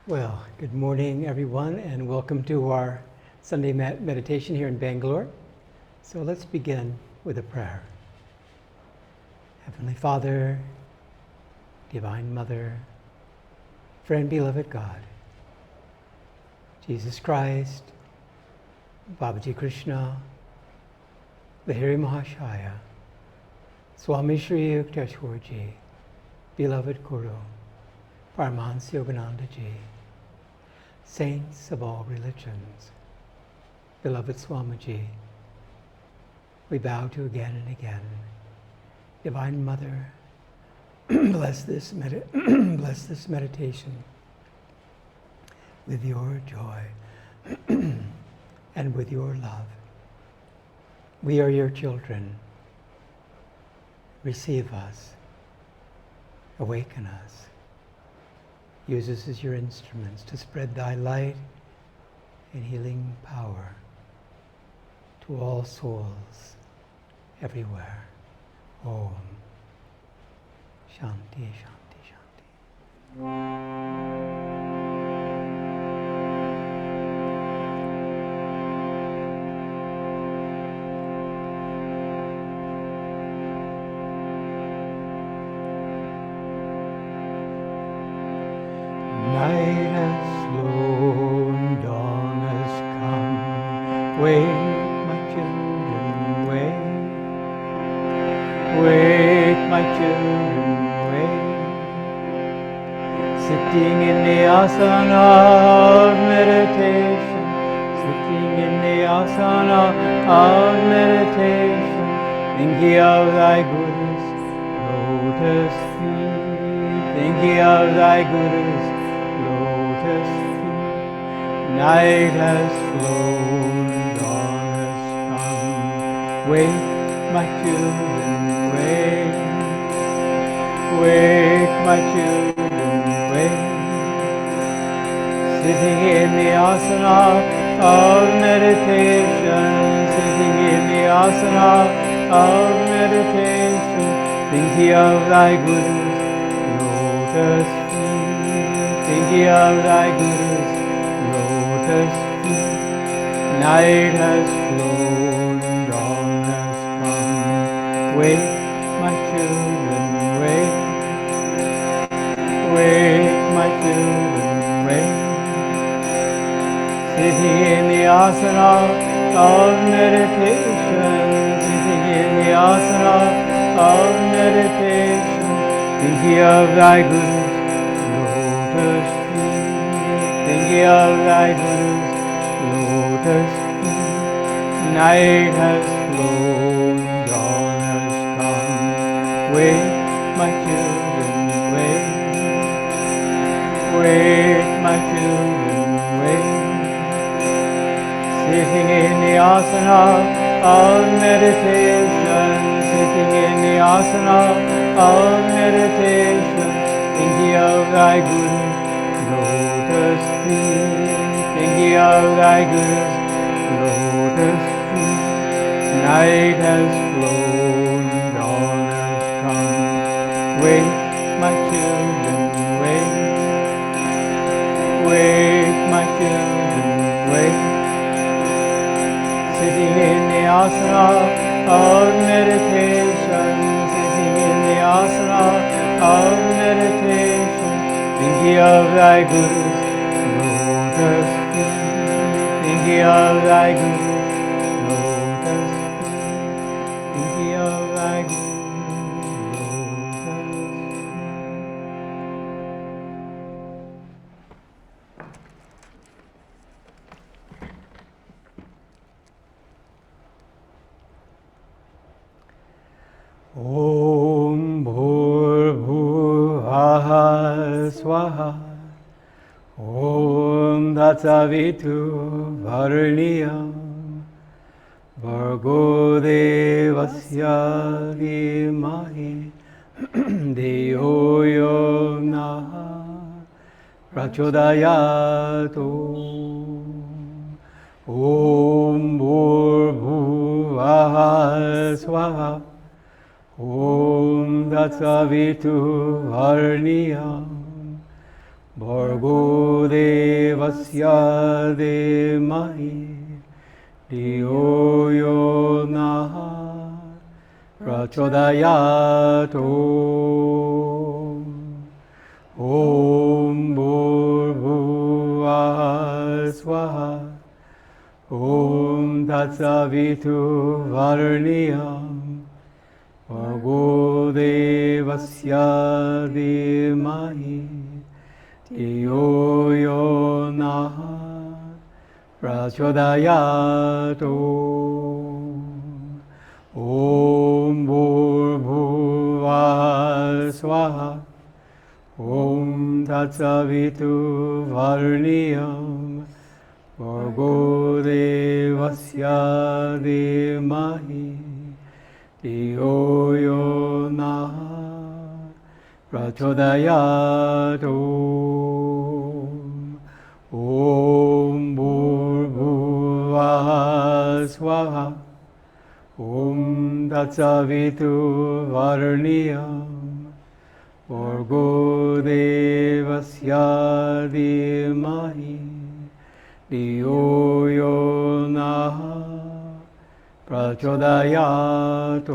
Well, good morning, everyone, and welcome to our Sunday meditation here in Bangalore. So let's begin with a prayer. Heavenly Father, Divine Mother, friend, beloved God, Jesus Christ, Babaji Krishna, Lahiri Mahashaya, Swami Shri Yukteswarji, beloved Guru, Paramahansa Yogananda Ji, saints of all religions, beloved Swamiji, we bow to again and again. Divine Mother, bless this meditation with your joy and with your love. We are your children. Receive us, awaken us. Use us as your instruments to spread thy light and healing power to all souls everywhere. Om. Shanti, Shanti, Shanti. Night has flown, dawn has come. Wake, my children, wake. Wake, my children, wake. Sitting in the asana of meditation, sitting in the asana of meditation, thinking of thy Guru's lotus feet, thinking of thy Guru's lotus feet. Night has flown, dawn has come. Wake, my children, wake. Wake, my children, wake. Sitting in the asana of meditation, sitting in the asana of meditation, thinking of thy Guru's lotus feet, thinking of thy Guru's lotus feet. Night has flown, dawn has come. Wake, my children, wake. Wake, my children, wake. Sitting in the asana of meditation, sitting in the asana of meditation, thinking of thy Guru's lotus feet, thinking of thy Guru's lotus feet. Night has flown, dawn has come. Wake, my children, wake. Wake, my children, wake. Sitting in the asana of meditation, sitting in the asana of meditation, thinking of thy Guru's lotus feet, thinking of thy Guru's lotus feet. Night has flown, dawn has come. Wake, my children, wake. Wake, my children, wake. Sitting in the asana of meditation, sitting in the asana of meditation, thinking of thy Guru's lotus feet, thinking of thy Guru's lotus feet, thinking of thy Guru's lotus feet. Om Bhurvubhaha Swaha Om Tatsavitu Varniyam Bhargo Devasya Dhimahi Dhiyo Yo Naha Prachodayatu. Om Bhurvubhaha Swaha Om Tatsavitu Varniyam Bhargo devasya dhimahi Dhiyo yo nah prachodayat Om Bhurbhuvah Swaha Om Tatsavitu Varniyam Bhargo devasya dhimahi Dhiyo yo nah prachodayat Om Bhurbhuvah Swaha Om Tatsavitu Varniyam Bhargo devasya dhimahi Dhiyo yo nah prachodayat Om Bhurbhuvah Swaha Om Tatsavitu Varniyam Bhargo devasya dhimahi Dhiyo yo nah prachodayat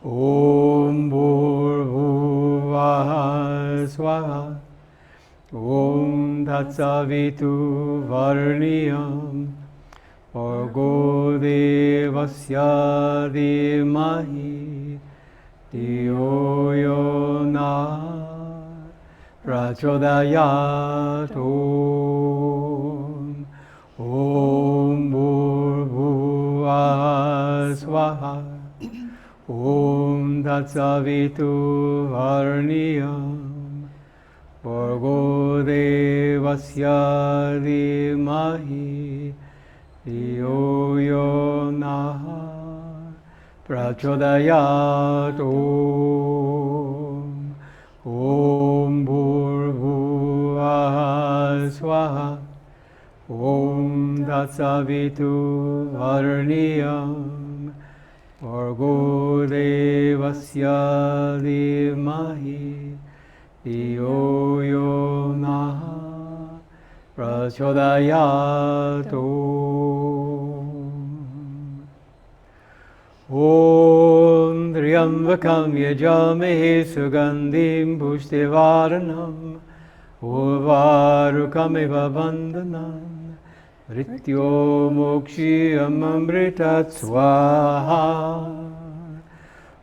Om Bhurbhuvah Swaha Om Tatsavitu Varniyam Bhargo devasya dhimahi Dhiyo yo nah prachodayat Om Bhurbhuvah Swaha Om Tatsavitu Varniyam Bhargo devasya dhimahi Dhiyo yo nah prachodayat Om Bhurbhuvah Swaha Om Tatsavitu Varniyam Bhargo devasya dhimahi Dhiyo yo nah prachodayat Om Triambakam yajamahe sugandhim pushtivaranam Urvarukamiva bandhanam Mrityo mokshiyam amritat swaha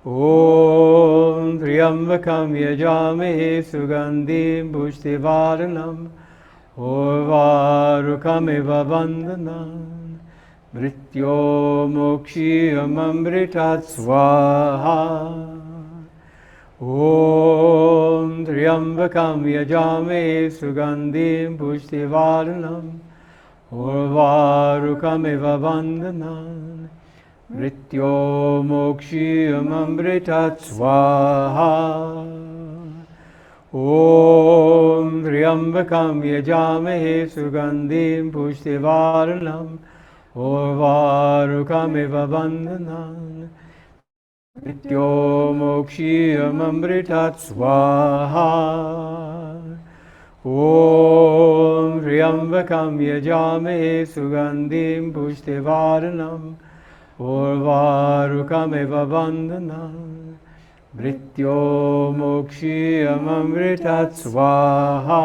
Om Triambakam yajamahe sugandhim pushtivaranam Urvarukamiva bandhanam Mrityo mokshiyam amritat swaha Om Triambakam yajame sugandhim pushtivaranam Urvarukamiva bandhanam Mrityo mokshiyam amritat swaha Om Triambakam yajame sugandhim pushtivaranam Urvarukamiva bandhanam Mrityo mokshiyam amritat swaha Om Triambakam yajame sugandhim pushtivaranam Urvarukamiva bandhanam Mrityo mokshiyam amritat swaha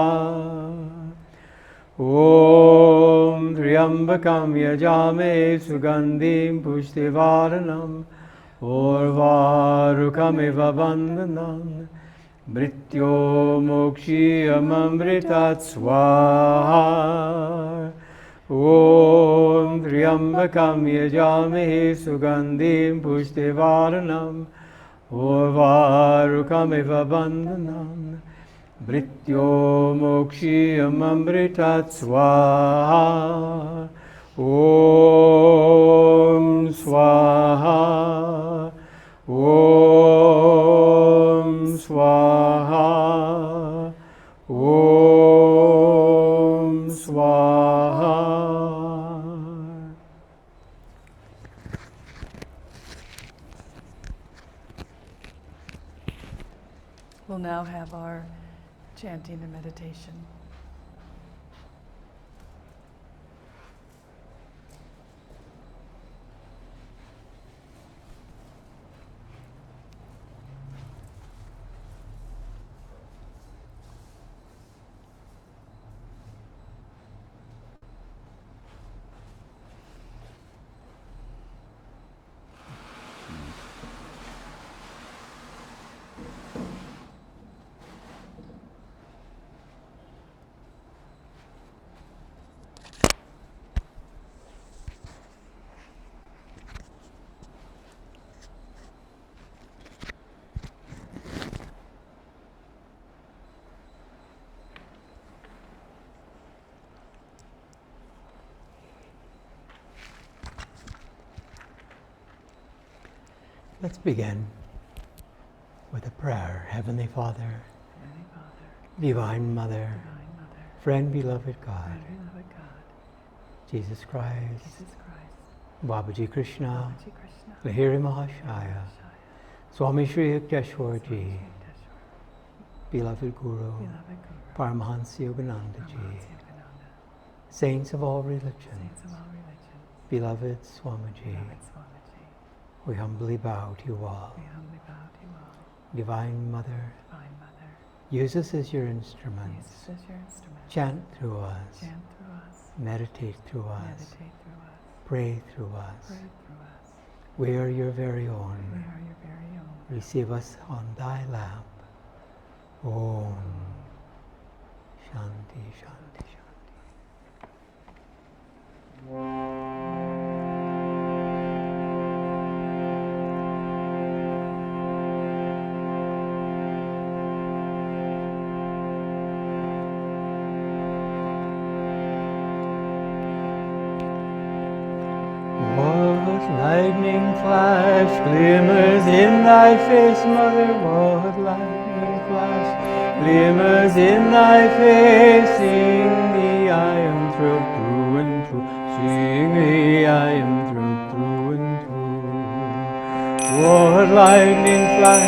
Om Triambakam yajame sugandhim pushtivaranam Urvarukamiva bandhanam Mrityo mokshiyam amritat swaha Om Triambakam yajame sugandhim pushtivaranam Urvarukamiva bandhanam Mrityo mokshiyam amritat swaha Om Swaha Om Swaha Om Swaha We'll now have our chanting and meditation. Let's begin with a prayer. Heavenly Father, Heavenly Father, Divine Mother, Divine Mother, Friend beloved God, Friend beloved God, Jesus Christ, Jesus Christ, Babaji Krishna, Babaji Krishna, Lahiri Mahashaya, Swami Shri Yukteswar Ji, beloved Guru, Beloved Guru, Paramahansa Yogananda Ji, Paramahansa Yogananda, saints of all religions, saints of all religions, beloved Swamiji, beloved Swamiji, we humbly bow to you all. we humbly bow to you all. Divine Mother, Divine Mother, use us as your use instruments. us as your instrument. Chant through us, Chant through us, meditate through us, meditate through us, pray through us. pray through us. We are your very We own. are your very own. Receive us on thy lap. Om Shanti Shanti Shanti. What lightning flash glimmers in thy face, Mother? What lightning flash glimmers in thy face? Seeing thee I am thrilled through and through. Seeing thee I am thrilled through and through. What lightning flash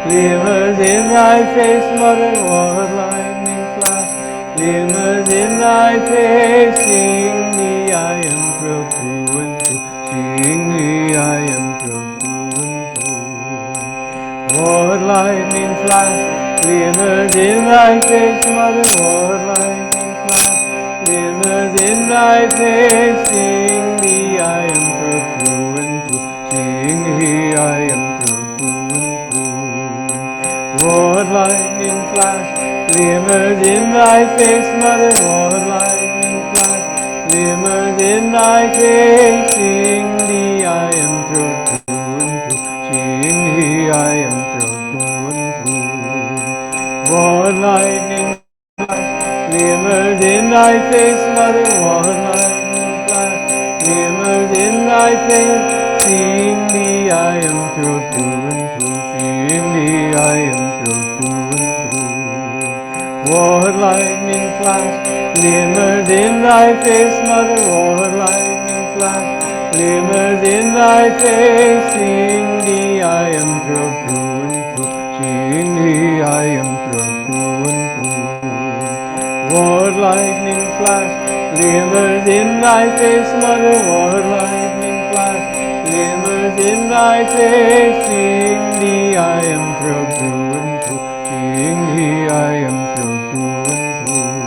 glimmers in thy face, Mother? What lightning flash glimmers in thy face? Seeing thee I am thrilled through and through. Seeing thee I am thrilled through and through. What lightning flash glimmers in thy face, Mother? What lightning flash glimmers in thy face? Seeing thee I am thrilled through and through. Seeing thee I am thrilled through and through. What lightning flash glimmers in thy face, Mother? What lightning flash glimmers in thy face? Seeing thee I am thrilled through and through. Seeing thee I am thrilled through and through. What lightning flash glimmers in thy face, Mother? What lightning flash glimmers in thy face? Seeing thee I am thrilled through and through. Seeing thee I am thrilled through and through. What lightning flash glimmers in thy face, Mother? What lightning flash glimmers in thy face? Seeing thee I am thrilled through and through. Seeing thee I am thrilled through and through. What lightning flash glimmers in thy face, Mother? What lightning flash glimmers in thy face? Seeing thee I am thrilled through and through. Seeing thee I am thrilled through and through.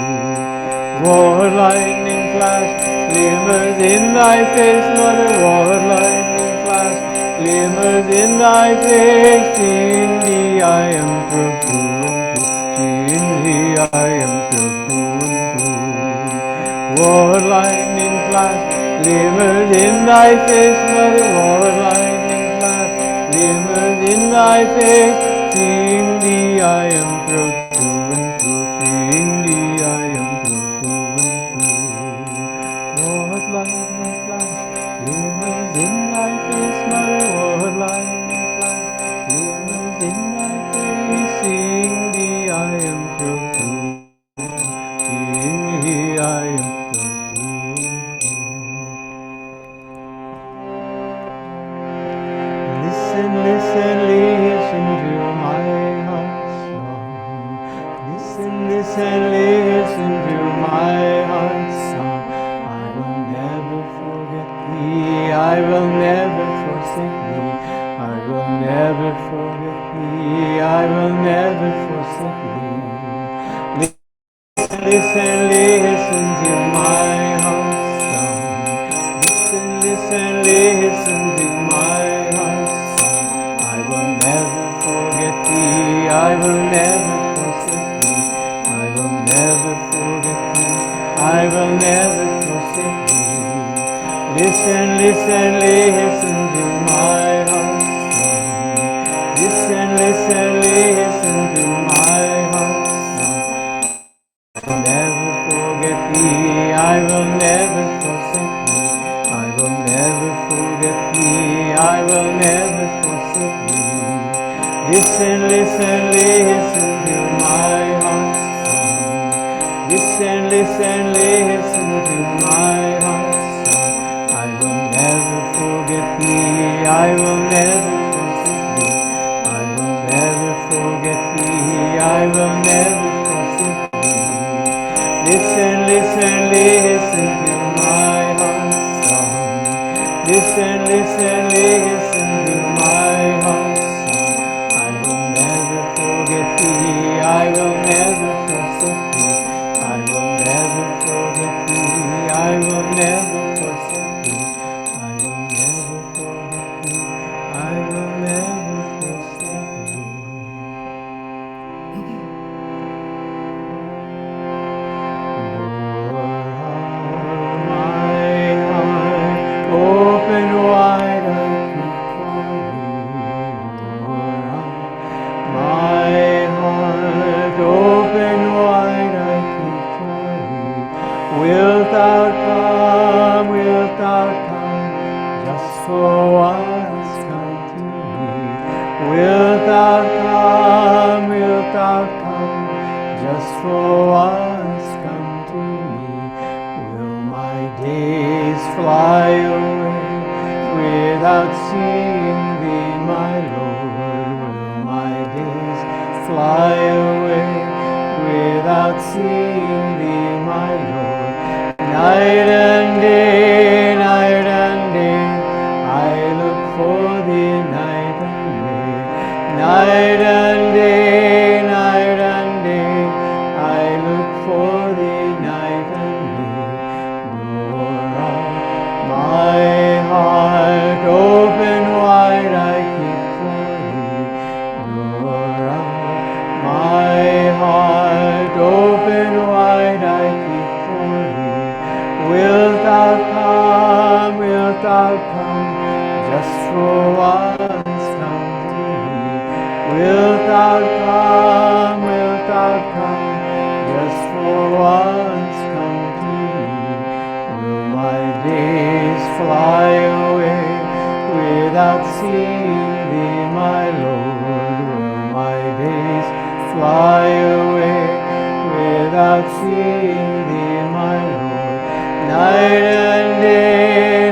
What lightning flash glimmers in thy face, Mother? What lightning flash glimmers in thy face? Seeing thee I am thrilled through and through. Seeing thee I am thrilled through and through. What lightning flash glimmers in thy face, Mother? What lightning flash glimmers in thy face? Seeing thee I am thrilled through and through. Seeing thee I am thrilled through and through. What lightning flash glimmers in thy face, Mother? What lightning flash glimmers in thy face? Seeing thee I am thrilled through. Seeing thee I am thrilled through and through. Listen, listen, listen to my heart song. I will never forsake thee. I will never forget thee. I will never forsake thee. Listen, listen to my heart song. Listen, listen, listen to my heart song. I will never forget thee. I will never forsake thee. I will never forget thee. I will never forsake thee. Listen, listen, listen to my heart song. Listen, listen, listen to my heart song. I will never forget thee. I will never forsake thee. I will never forget thee. I will never forsake thee. Listen, listen, listen to my heart song. Listen, listen, listen to my heart song. I will never forget thee. I will never forsake thee. I will never forget thee. I will never forsake thee. Listen, listen, listen to my heart song. Listen, listen, listen to my heart song. I will never forget thee. I will never forsake thee. I will never forget thee. I will never forsake thee. I will never forget thee. I will never forsake thee. Open wide, I keep calling. My heart, open wide, I keep calling. Wilt thou come? Wilt thou come? Just for once, come to me. Wilt thou come? Wilt thou come? Just for once, come to me. Will my days fly away without seeing thee, my Lord? Will my days fly away without seeing thee, my Lord? Night and day, I look for thee, night and day. Night and day, I look for thee, night and day. Door of my heart, open wide, I keep for thee. Door of my heart, open wide, I keep for thee. Wilt thou come? Wilt thou come? Just for once, come to me. Wilt thou come? Wilt thou come? Just for once, come to me. Will my days fly away without seeing thee, my Lord? Will my days fly away without seeing thee, my Lord? Night and day,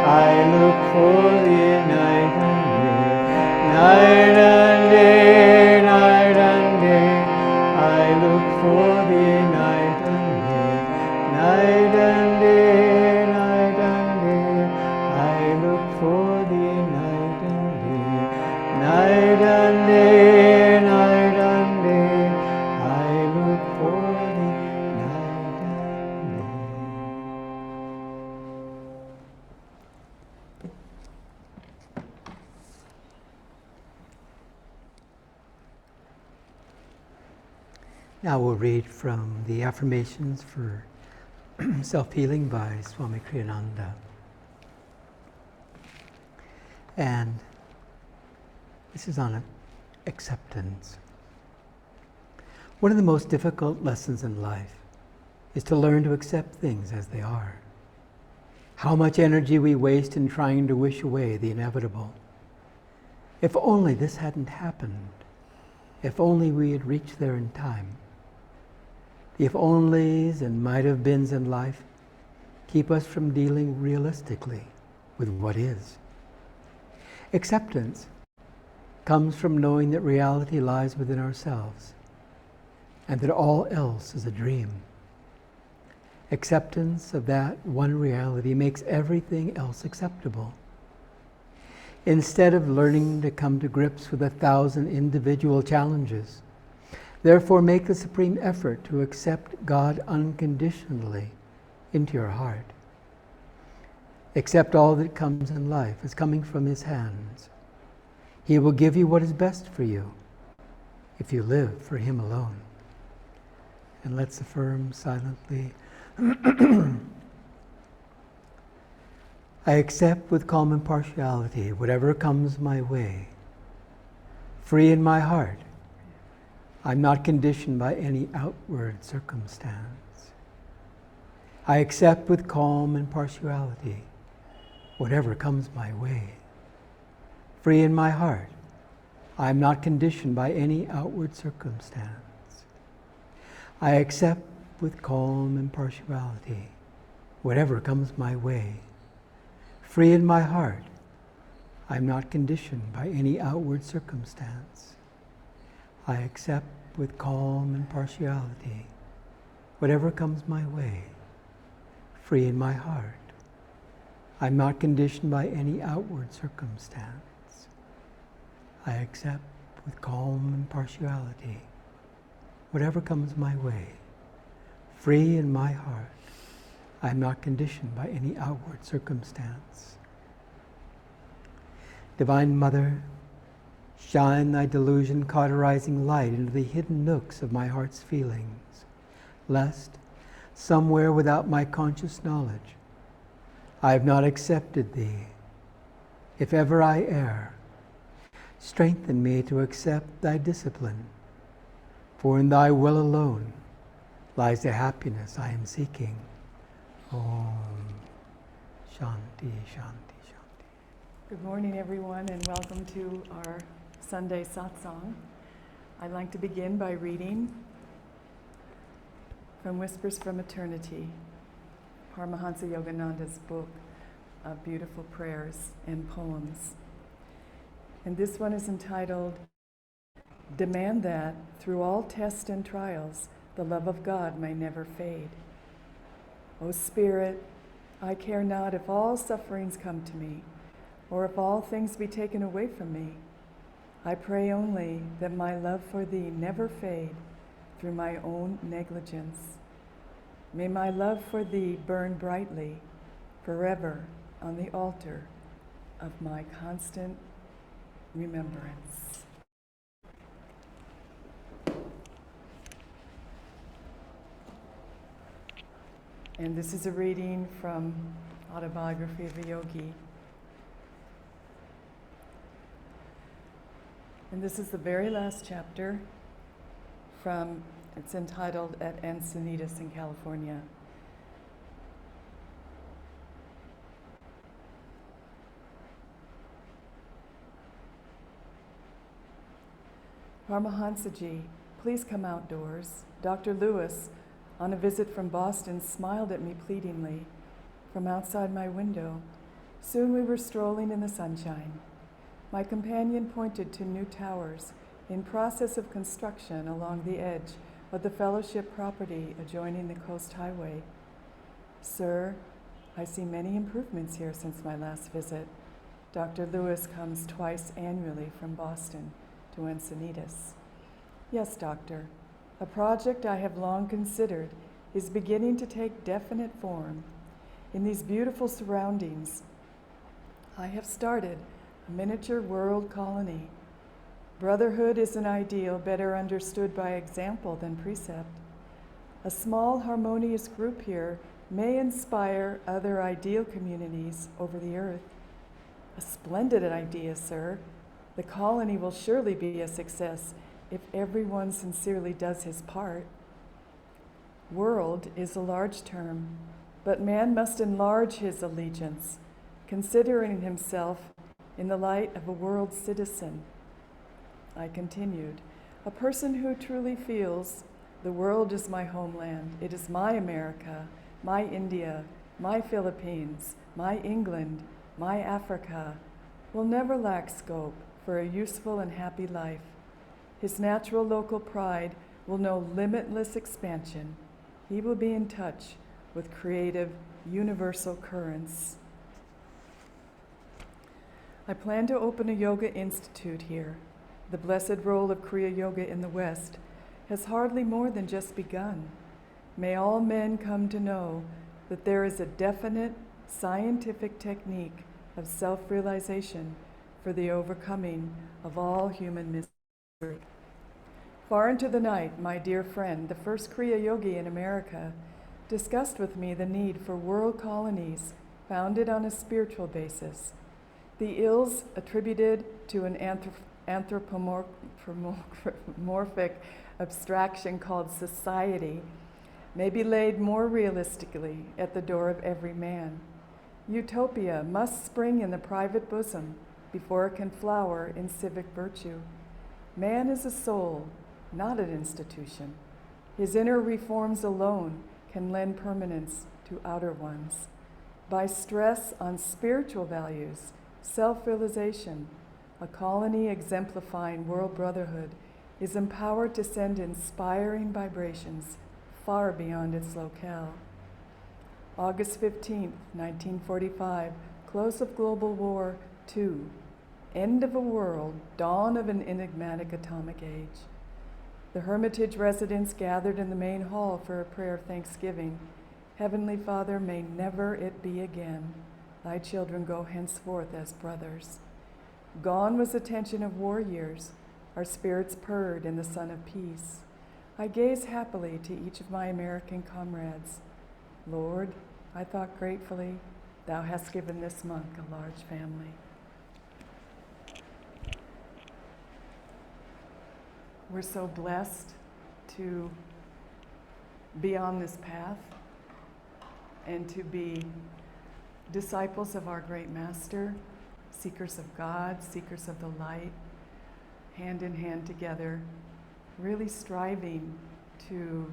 I look for thee, night and day. Night and day, I look for thee, night and day. Night and day, I look for thee, night and day. Night and day, I look for thee, night and day. Now we'll read from the Affirmations for Self-Healing by Swami Kriyananda. And this is on acceptance. One of the most difficult lessons in life is to learn to accept things as they are. How much energy we waste in trying to wish away the inevitable. If only this hadn't happened. If only we had reached there in time. The if onlys and might have beens in life keep us from dealing realistically with what is. Acceptance comes from knowing that reality lies within ourselves and that all else is a dream. Acceptance of that one reality makes everything else acceptable. Instead of learning to come to grips with 1,000 individual challenges, therefore make the supreme effort to accept God unconditionally into your heart. Accept all that comes in life as coming from His hands. He will give you what is best for you if you live for Him alone. And let's affirm silently. I accept with calm impartiality whatever comes my way. Free in my heart, I'm not conditioned by any outward circumstance. I accept with calm impartiality whatever comes my way. Free in my heart, I am not conditioned by any outward circumstance. I accept with calm impartiality whatever comes my way. Free in my heart, I am not conditioned by any outward circumstance. I accept with calm impartiality whatever comes my way. Free in my heart, I am not conditioned by any outward circumstance. I accept with calm impartiality whatever comes my way. Free in my heart, I am not conditioned by any outward circumstance. Divine Mother, shine thy delusion cauterizing light into the hidden nooks of my heart's feelings, lest, somewhere without my conscious knowledge, I have not accepted thee. If ever I err, strengthen me to accept thy discipline, for in thy will alone lies the happiness I am seeking. Om Shanti, Shanti, Shanti. Good morning, everyone, and welcome to our Sunday Satsang. I'd like to begin by reading from Whispers from Eternity, Paramahansa Yogananda's book of beautiful prayers and poems. And this one is entitled, Demand that, through all tests and trials, the love of God may never fade. O Spirit, I care not if all sufferings come to me, or if all things be taken away from me. I pray only that my love for Thee never fade through my own negligence. May my love for Thee burn brightly, forever on the altar of my constant remembrance. And this is a reading from Autobiography of a Yogi. And this is the very last chapter from, it's entitled At Encinitas in California. Paramahansaji, please come outdoors. Dr. Lewis, on a visit from Boston, smiled at me pleadingly from outside my window. Soon we were strolling in the sunshine. My companion pointed to new towers in process of construction along the edge of the fellowship property adjoining the coast highway. Sir, I see many improvements here since my last visit. Dr. Lewis comes twice annually from Boston to Encinitas. Yes, Doctor. A project I have long considered is beginning to take definite form. In these beautiful surroundings, I have started a miniature world colony. Brotherhood is an ideal better understood by example than precept. A small harmonious group here may inspire other ideal communities over the earth. A splendid idea, sir. The colony will surely be a success if everyone sincerely does his part. World is a large term, but man must enlarge his allegiance, considering himself in the light of a world citizen. I continued, a person who truly feels the world is my homeland, it is my America, my India, my Philippines, my England, my Africa, will never lack scope for a useful and happy life. His natural local pride will know limitless expansion. He will be in touch with creative, universal currents. I plan to open a yoga institute here. The blessed role of Kriya Yoga in the West has hardly more than just begun. May all men come to know that there is a definite scientific technique of self-realization for the overcoming of all human misery. Far into the night, my dear friend, the first Kriya Yogi in America, discussed with me the need for world colonies founded on a spiritual basis. The ills attributed to an anthropomorphic abstraction called society may be laid more realistically at the door of every man. Utopia must spring in the private bosom before it can flower in civic virtue. Man is a soul, not an institution. His inner reforms alone can lend permanence to outer ones. By stress on spiritual values, self-realization, a colony exemplifying world brotherhood is empowered to send inspiring vibrations far beyond its locale. August 15th, 1945, close of Global War II, end of a world, dawn of an enigmatic atomic age. The Hermitage residents gathered in the main hall for a prayer of thanksgiving. Heavenly Father, may never it be again. Thy children go henceforth as brothers. Gone was the tension of war years. Our spirits purred in the sun of peace. I gaze happily to each of my American comrades. Lord, I thought gratefully, thou hast given this monk a large family. We're so blessed to be on this path and to be disciples of our great master, seekers of God, seekers of the light, hand in hand together, really striving to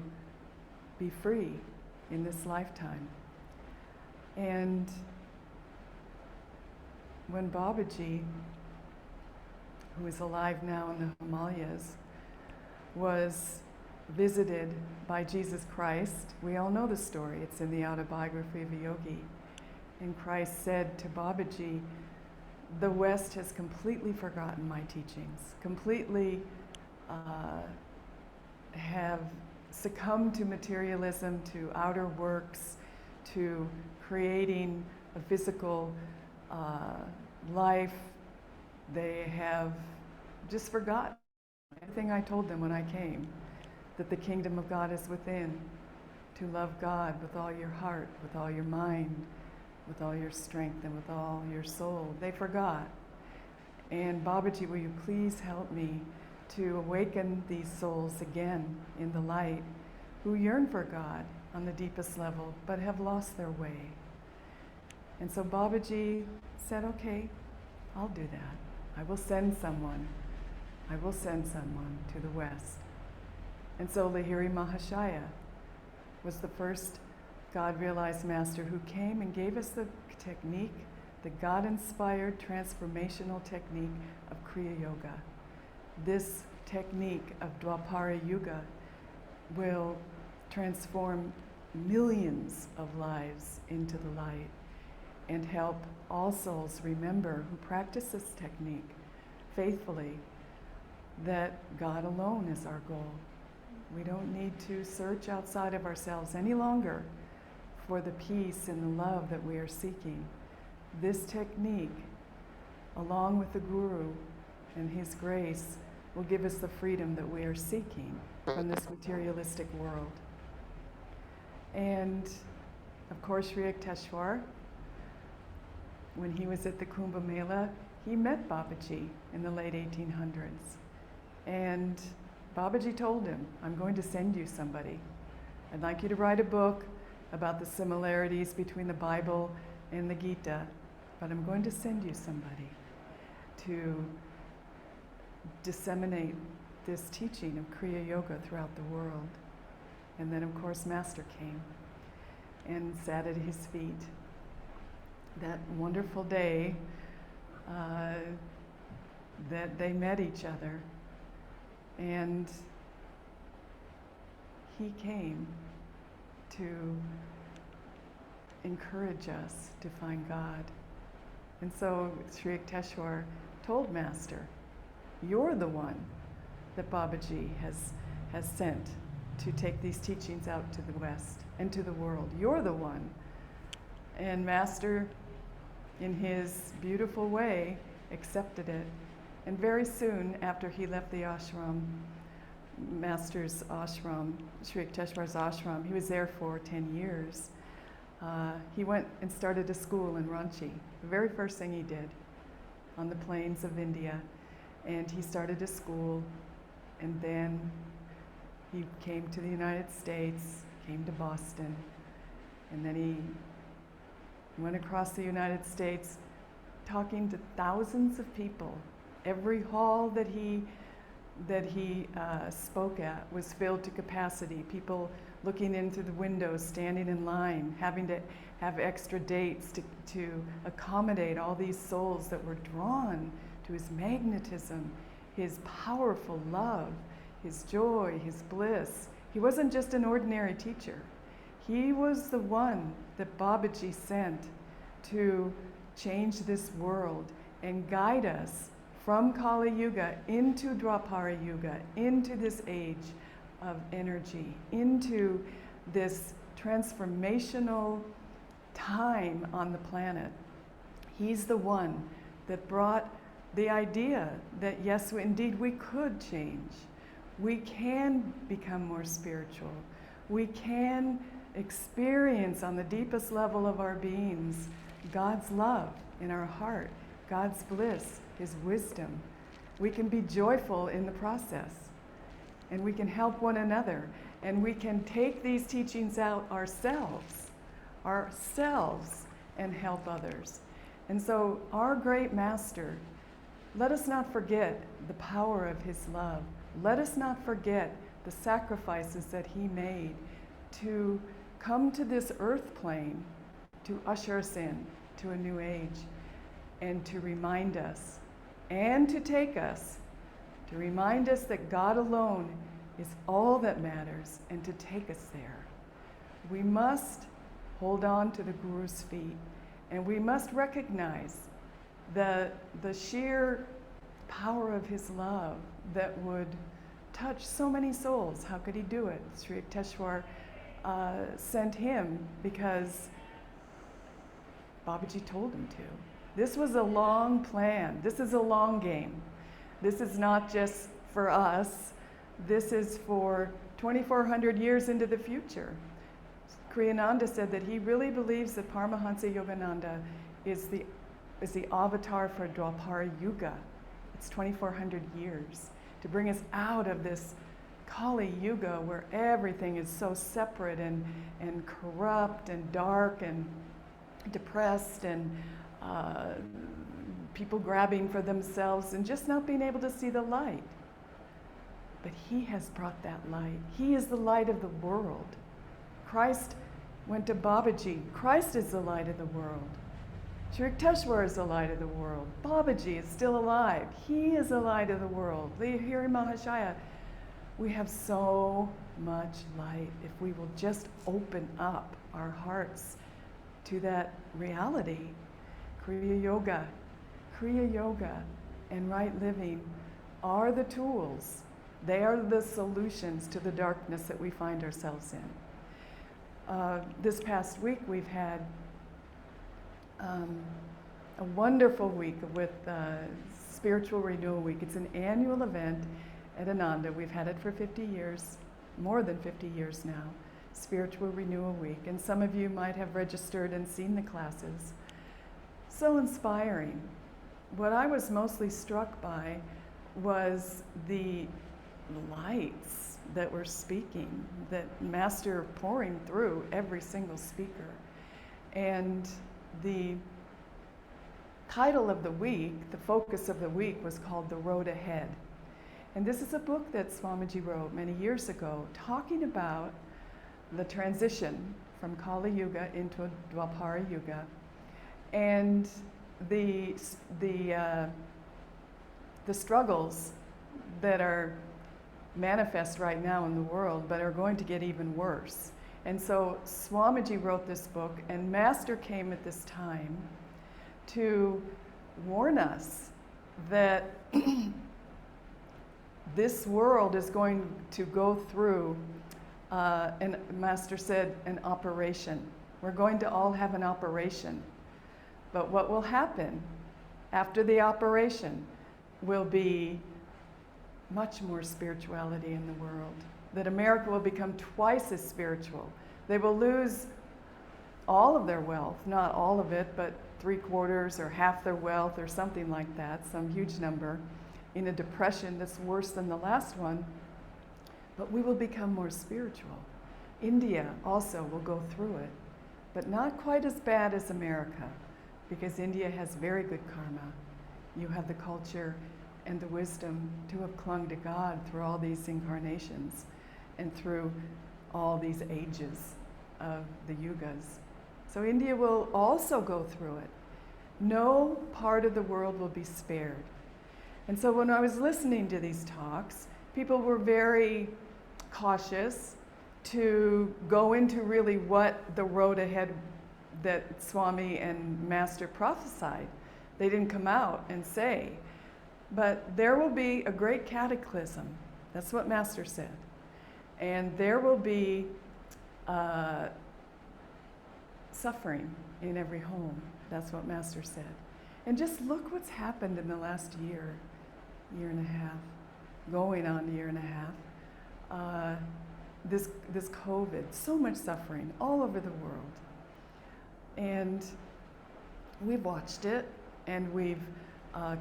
be free in this lifetime. And when Babaji, who is alive now in the Himalayas, was visited by Jesus Christ, we all know the story, it's in the autobiography of a yogi, and Christ said to Babaji, the West has completely forgotten my teachings, completely have succumbed to materialism, to outer works, to creating a physical life. They have just forgotten everything I told them when I came, that the kingdom of God is within, to love God with all your heart, with all your mind, with all your strength, and with all your soul. They forgot. And Babaji, will you please help me to awaken these souls again in the light, who yearn for God on the deepest level, but have lost their way. And so Babaji said, okay, I'll do that. I will send someone. I will send someone to the West. And so Lahiri Mahashaya was the first God-realized master who came and gave us the technique, the God-inspired transformational technique of Kriya Yoga. This technique of Dwapara Yuga will transform millions of lives into the light and help all souls remember who practice this technique faithfully that God alone is our goal. We don't need to search outside of ourselves any longer for the peace and the love that we are seeking. This technique, along with the Guru and his grace, will give us the freedom that we are seeking from this materialistic world. And of course, Sri Yukteswar, when he was at the Kumbh Mela, he met Babaji in the late 1800s. And Babaji told him, I'm going to send you somebody. I'd like you to write a book about the similarities between the Bible and the Gita, but I'm going to send you somebody to disseminate this teaching of Kriya Yoga throughout the world. And then, of course, Master came and sat at his feet. That wonderful day that they met each other. And he came to encourage us to find God. And so Sri Yukteswar told Master, you're the one that Babaji has sent to take these teachings out to the West and to the world. You're the one. And Master, in his beautiful way, accepted it. And very soon after he left the ashram, Master's ashram, Sri Yukteswar's ashram, he was there for 10 years. He went and started a school in Ranchi, the very first thing he did on the plains of India. And he started a school, and then he came to the United States, came to Boston, and then he went across the United States talking to thousands of people. Every hall that he spoke at was filled to capacity. People looking into the windows, standing in line, having to have extra dates to accommodate all these souls that were drawn to his magnetism, his powerful love, his joy, his bliss. He wasn't just an ordinary teacher. He was the one that Babaji sent to change this world and guide us from Kali Yuga into Dwapara Yuga, into this age of energy, into this transformational time on the planet. He's the one that brought the idea that yes, indeed we could change. We can become more spiritual. We can experience on the deepest level of our beings God's love in our heart, God's bliss, His wisdom. We can be joyful in the process, and we can help one another, and we can take these teachings out ourselves, and help others. And so our great Master, let us not forget the power of his love. Let us not forget the sacrifices that he made to come to this earth plane, to usher us in to a new age, and to remind us, and to take us, to remind us that God alone is all that matters, and to take us there. We must hold on to the Guru's feet, and we must recognize the sheer power of his love that would touch so many souls. How could he do it? Sri Yukteswar sent him because Babaji told him to. This was a long plan. This is a long game. This is not just for us. This is for 2,400 years into the future. Kriyananda said that he really believes that Paramahansa Yogananda is the avatar for Dwapara Yuga. It's 2,400 years to bring us out of this Kali Yuga where everything is so separate and corrupt and dark and depressed and people grabbing for themselves and just not being able to see the light. But he has brought that light. He is the light of the world. Christ went to Babaji. Christ is the light of the world. Sri Yukteswar is the light of the world. Babaji is still alive. He is the light of the world. Lahiri Mahashaya. We have so much light if we will just open up our hearts to that reality. Kriya Yoga and right living are the tools. They are the solutions to the darkness that we find ourselves in. This past week we've had a wonderful week with Spiritual Renewal Week. It's an annual event at Ananda. We've had it for 50 years, more than 50 years now, Spiritual Renewal Week. And some of you might have registered and seen the classes. So inspiring. What I was mostly struck by was the lights that were speaking, that Master pouring through every single speaker. And the title of the week, the focus of the week, was called The Road Ahead. And this is a book that Swamiji wrote many years ago, talking about the transition from Kali Yuga into Dwapara Yuga, and the struggles that are manifest right now in the world, but are going to get even worse. And so Swamiji wrote this book, and Master came at this time to warn us that this world is going to go through, and Master said, an operation. We're going to all have an operation. But what will happen after the operation will be much more spirituality in the world. That America will become twice as spiritual. They will lose all of their wealth, not all of it, but 3/4 or half their wealth or something like that, some huge number, in a depression that's worse than the last one. But we will become more spiritual. India also will go through it, but not quite as bad as America, because India has very good karma. You have the culture and the wisdom to have clung to God through all these incarnations and through all these ages of the yugas. So India will also go through it. No part of the world will be spared. And so when I was listening to these talks, people were very cautious to go into really what the road ahead that Swami and Master prophesied. They didn't come out and say, but there will be a great cataclysm. That's what Master said. And there will be suffering in every home. That's what Master said. And just look what's happened in the last year and a half, going on a year and a half. This COVID, so much suffering all over the world. And we've watched it, and we've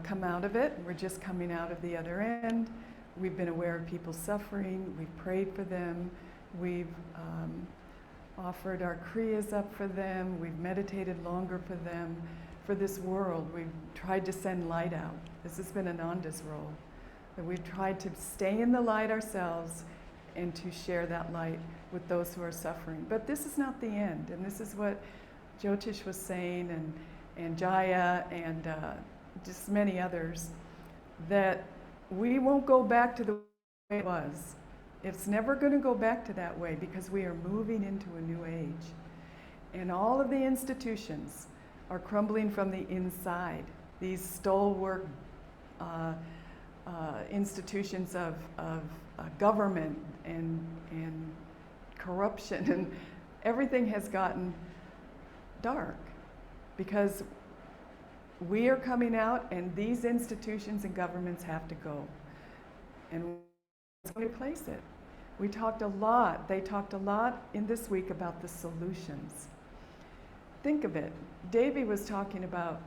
come out of it. We're just coming out of the other end. We've been aware of people suffering. We've prayed for them. We've offered our kriyas up for them. We've meditated longer for them, for this world. We've tried to send light out. This has been Ananda's role. That we've tried to stay in the light ourselves and to share that light with those who are suffering. But this is not the end. And this is what Jyotish was saying, and Jaya, and just many others, that we won't go back to the way it was. It's never going to go back to that way, because we are moving into a new age. And all of the institutions are crumbling from the inside. These stalwart institutions of government and corruption, and everything has gotten dark, because we are coming out, and these institutions and governments have to go. And what's going to replace it? They talked a lot in this week about the solutions. Think of it. Devi was talking about,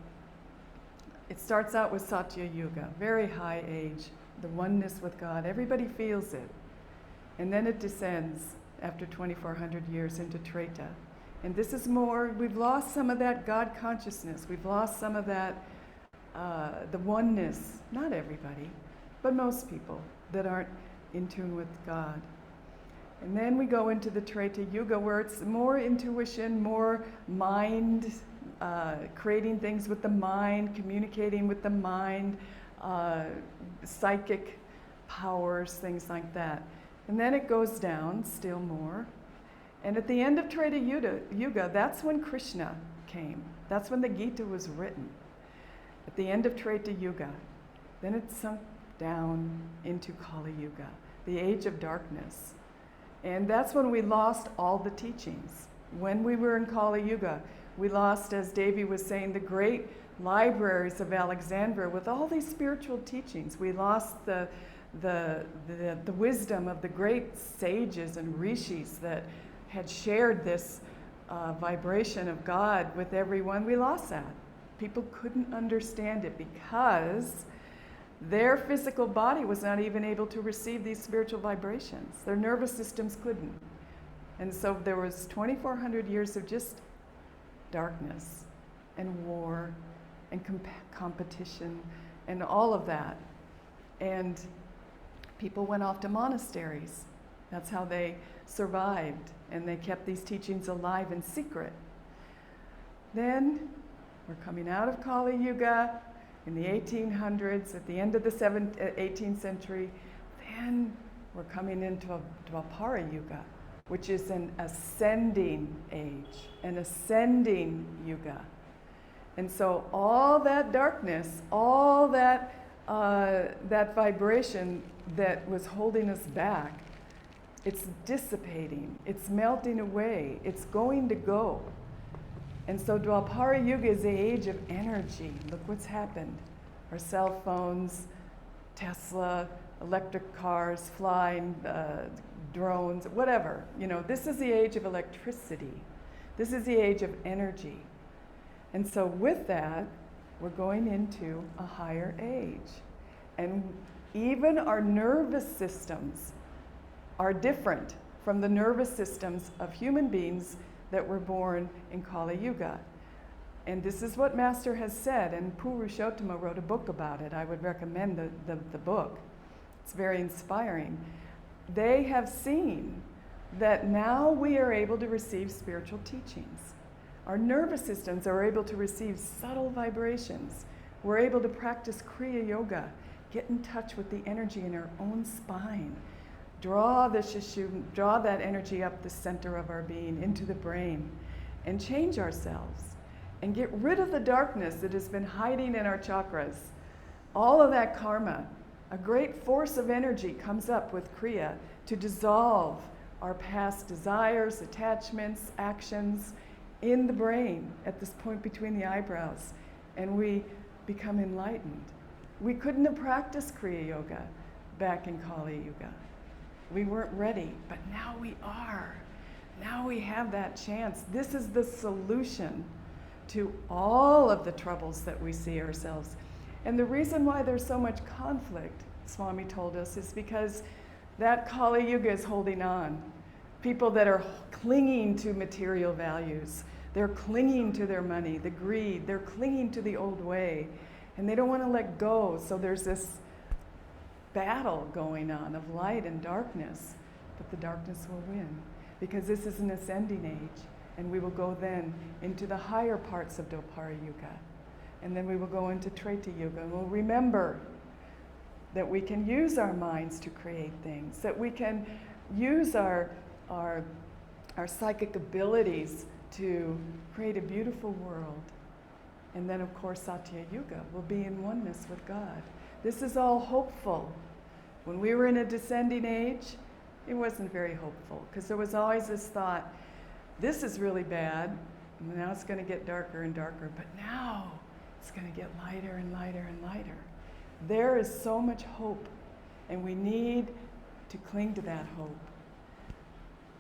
it starts out with Satya Yuga, very high age, the oneness with God. Everybody feels it. And then it descends after 2,400 years into Treta. And this is more, we've lost some of that God consciousness. We've lost some of that, the oneness, not everybody, but most people that aren't in tune with God. And then we go into the Treta Yuga, where it's more intuition, more mind, creating things with the mind, communicating with the mind, psychic powers, things like that. And then it goes down still more. And at the end of Treta Yuga, that's when Krishna came. That's when the Gita was written. At the end of Treta Yuga. Then it sunk down into Kali Yuga, the age of darkness. And that's when we lost all the teachings. When we were in Kali Yuga, we lost, as Devi was saying, the great libraries of Alexandria with all these spiritual teachings. We lost the wisdom of the great sages and rishis that had shared this vibration of God with everyone. We lost that. People couldn't understand it because their physical body was not even able to receive these spiritual vibrations. Their nervous systems couldn't. And so there was 2,400 years of just darkness and war and competition and all of that. And people went off to monasteries. That's how they survived, and they kept these teachings alive in secret. Then we're coming out of Kali Yuga in the 1800s, at the end of the 18th century. Then we're coming into a Dwapara Yuga, which is an ascending age, an ascending yuga. And so all that darkness, all that that vibration that was holding us back, it's dissipating, it's melting away, it's going to go. And so Dwapara Yuga is the age of energy. Look what's happened. Our cell phones, Tesla, electric cars, flying drones, whatever. You know, this is the age of electricity. This is the age of energy. And so with that, we're going into a higher age. And even our nervous systems are different from the nervous systems of human beings that were born in Kali Yuga. And this is what Master has said, and Purushottama wrote a book about it. I would recommend the book. It's very inspiring. They have seen that now we are able to receive spiritual teachings. Our nervous systems are able to receive subtle vibrations. We're able to practice Kriya Yoga, get in touch with the energy in our own spine, draw the Shishum, draw that energy up the center of our being into the brain, and change ourselves, and get rid of the darkness that has been hiding in our chakras. All of that karma, a great force of energy comes up with Kriya to dissolve our past desires, attachments, actions, in the brain at this point between the eyebrows, and we become enlightened. We couldn't have practiced Kriya Yoga back in Kali Yuga. We weren't ready, but now we are. Now we have that chance. This is the solution to all of the troubles that we see ourselves. And the reason why there's so much conflict, Swami told us, is because that Kali Yuga is holding on. People that are clinging to material values, they're clinging to their money, the greed, they're clinging to the old way, and they don't want to let go. So there's this battle going on of light and darkness, but the darkness will win because this is an ascending age, and we will go then into the higher parts of Dwapara Yuga, and then we will go into Treta Yuga, and we'll remember that we can use our minds to create things, that we can use our psychic abilities to create a beautiful world. And then, of course, Satya Yuga will be in oneness with God. This is all hopeful. When we were in a descending age, it wasn't very hopeful because there was always this thought, this is really bad, and now it's going to get darker and darker, but now it's going to get lighter and lighter and lighter. There is so much hope, and we need to cling to that hope.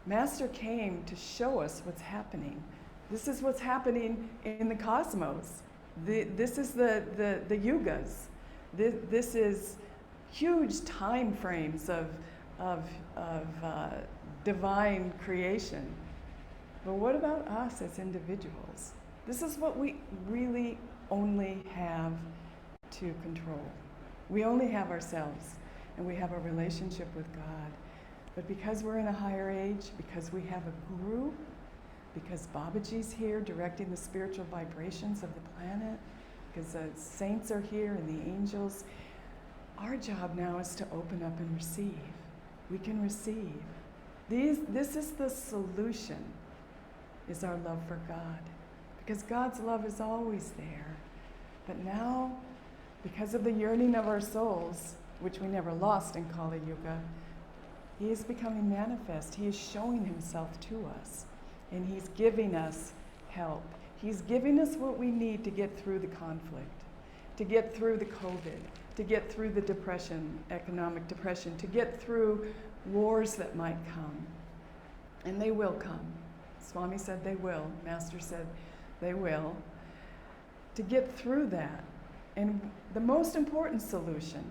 Master came to show us what's happening. This is what's happening in the cosmos. This is the yugas. This is huge time frames of divine creation. But what about us as individuals? This is what we really only have to control. We only have ourselves, and we have a relationship with God. But because we're in a higher age, because we have a guru, because Babaji's here directing the spiritual vibrations of the planet, because the saints are here and the angels, our job now is to open up and receive. We can receive. This is the solution, is our love for God. Because God's love is always there. But now, because of the yearning of our souls, which we never lost in Kali Yuga, He is becoming manifest. He is showing Himself to us. And He's giving us help. He's giving us what we need to get through the conflict, to get through the COVID, to get through the depression, economic depression, to get through wars that might come. And they will come. Swami said they will. Master said they will. To get through that. And the most important solution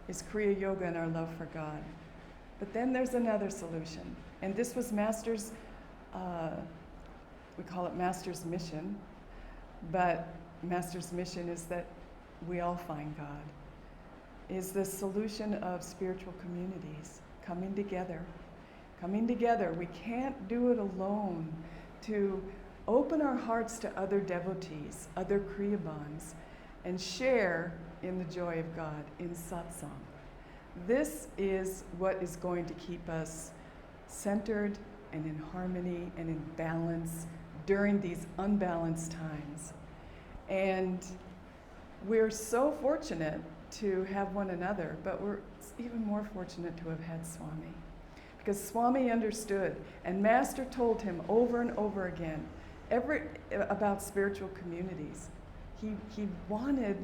is Kriya Yoga and our love for God. But then there's another solution. And this was Master's, we call it Master's mission. But Master's mission is that we all find God. Is the solution of spiritual communities coming together. Coming together. We can't do it alone. To open our hearts to other devotees, other Kriyabans, and share in the joy of God in Satsang. This is what is going to keep us centered and in harmony and in balance during these unbalanced times. And we're so fortunate to have one another, but we're even more fortunate to have had Swami. Because Swami understood, and Master told him over and over again about spiritual communities. He wanted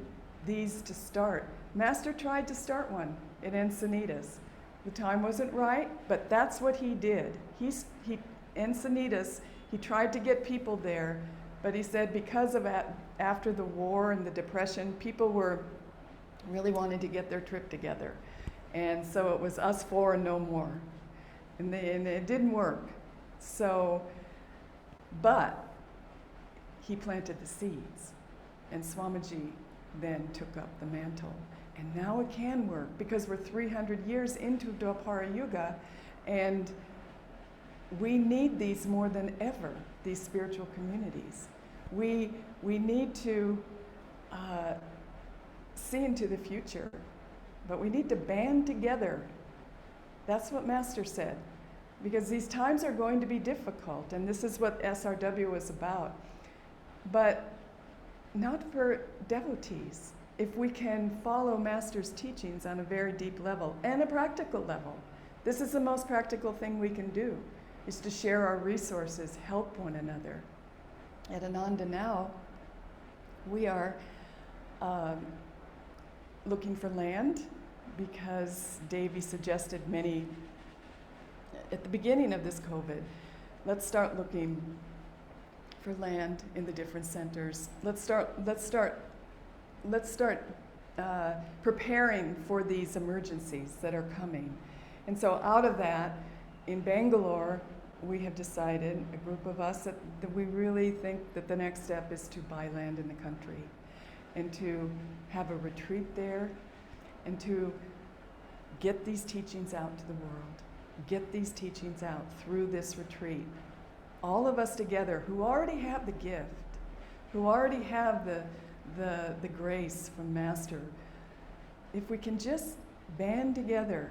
these to start. Master tried to start one in Encinitas. The time wasn't right, but that's what he did. Encinitas, he tried to get people there, but he said because of after the war and the depression, people were really wanting to get their trip together. And so it was us four and no more. And it didn't work. So, but he planted the seeds. And Swamiji then took up the mantle. And now it can work because we're 300 years into Dwapara Yuga, and we need these more than ever, these spiritual communities. We need to see into the future, but we need to band together. That's what Master said, because these times are going to be difficult, and this is what SRW is about. But not for devotees. If we can follow Master's teachings on a very deep level and a practical level, this is the most practical thing we can do, is to share our resources, help one another. At Ananda now, we are looking for land because Devi suggested at the beginning of this COVID, let's start looking for land in the different centers. Let's start preparing for these emergencies that are coming. And so out of that, in Bangalore, we have decided, a group of us, that we really think that the next step is to buy land in the country and to have a retreat there and to get these teachings out to the world, get these teachings out through this retreat. All of us together who already have the gift, who already have the grace from Master, if we can just band together,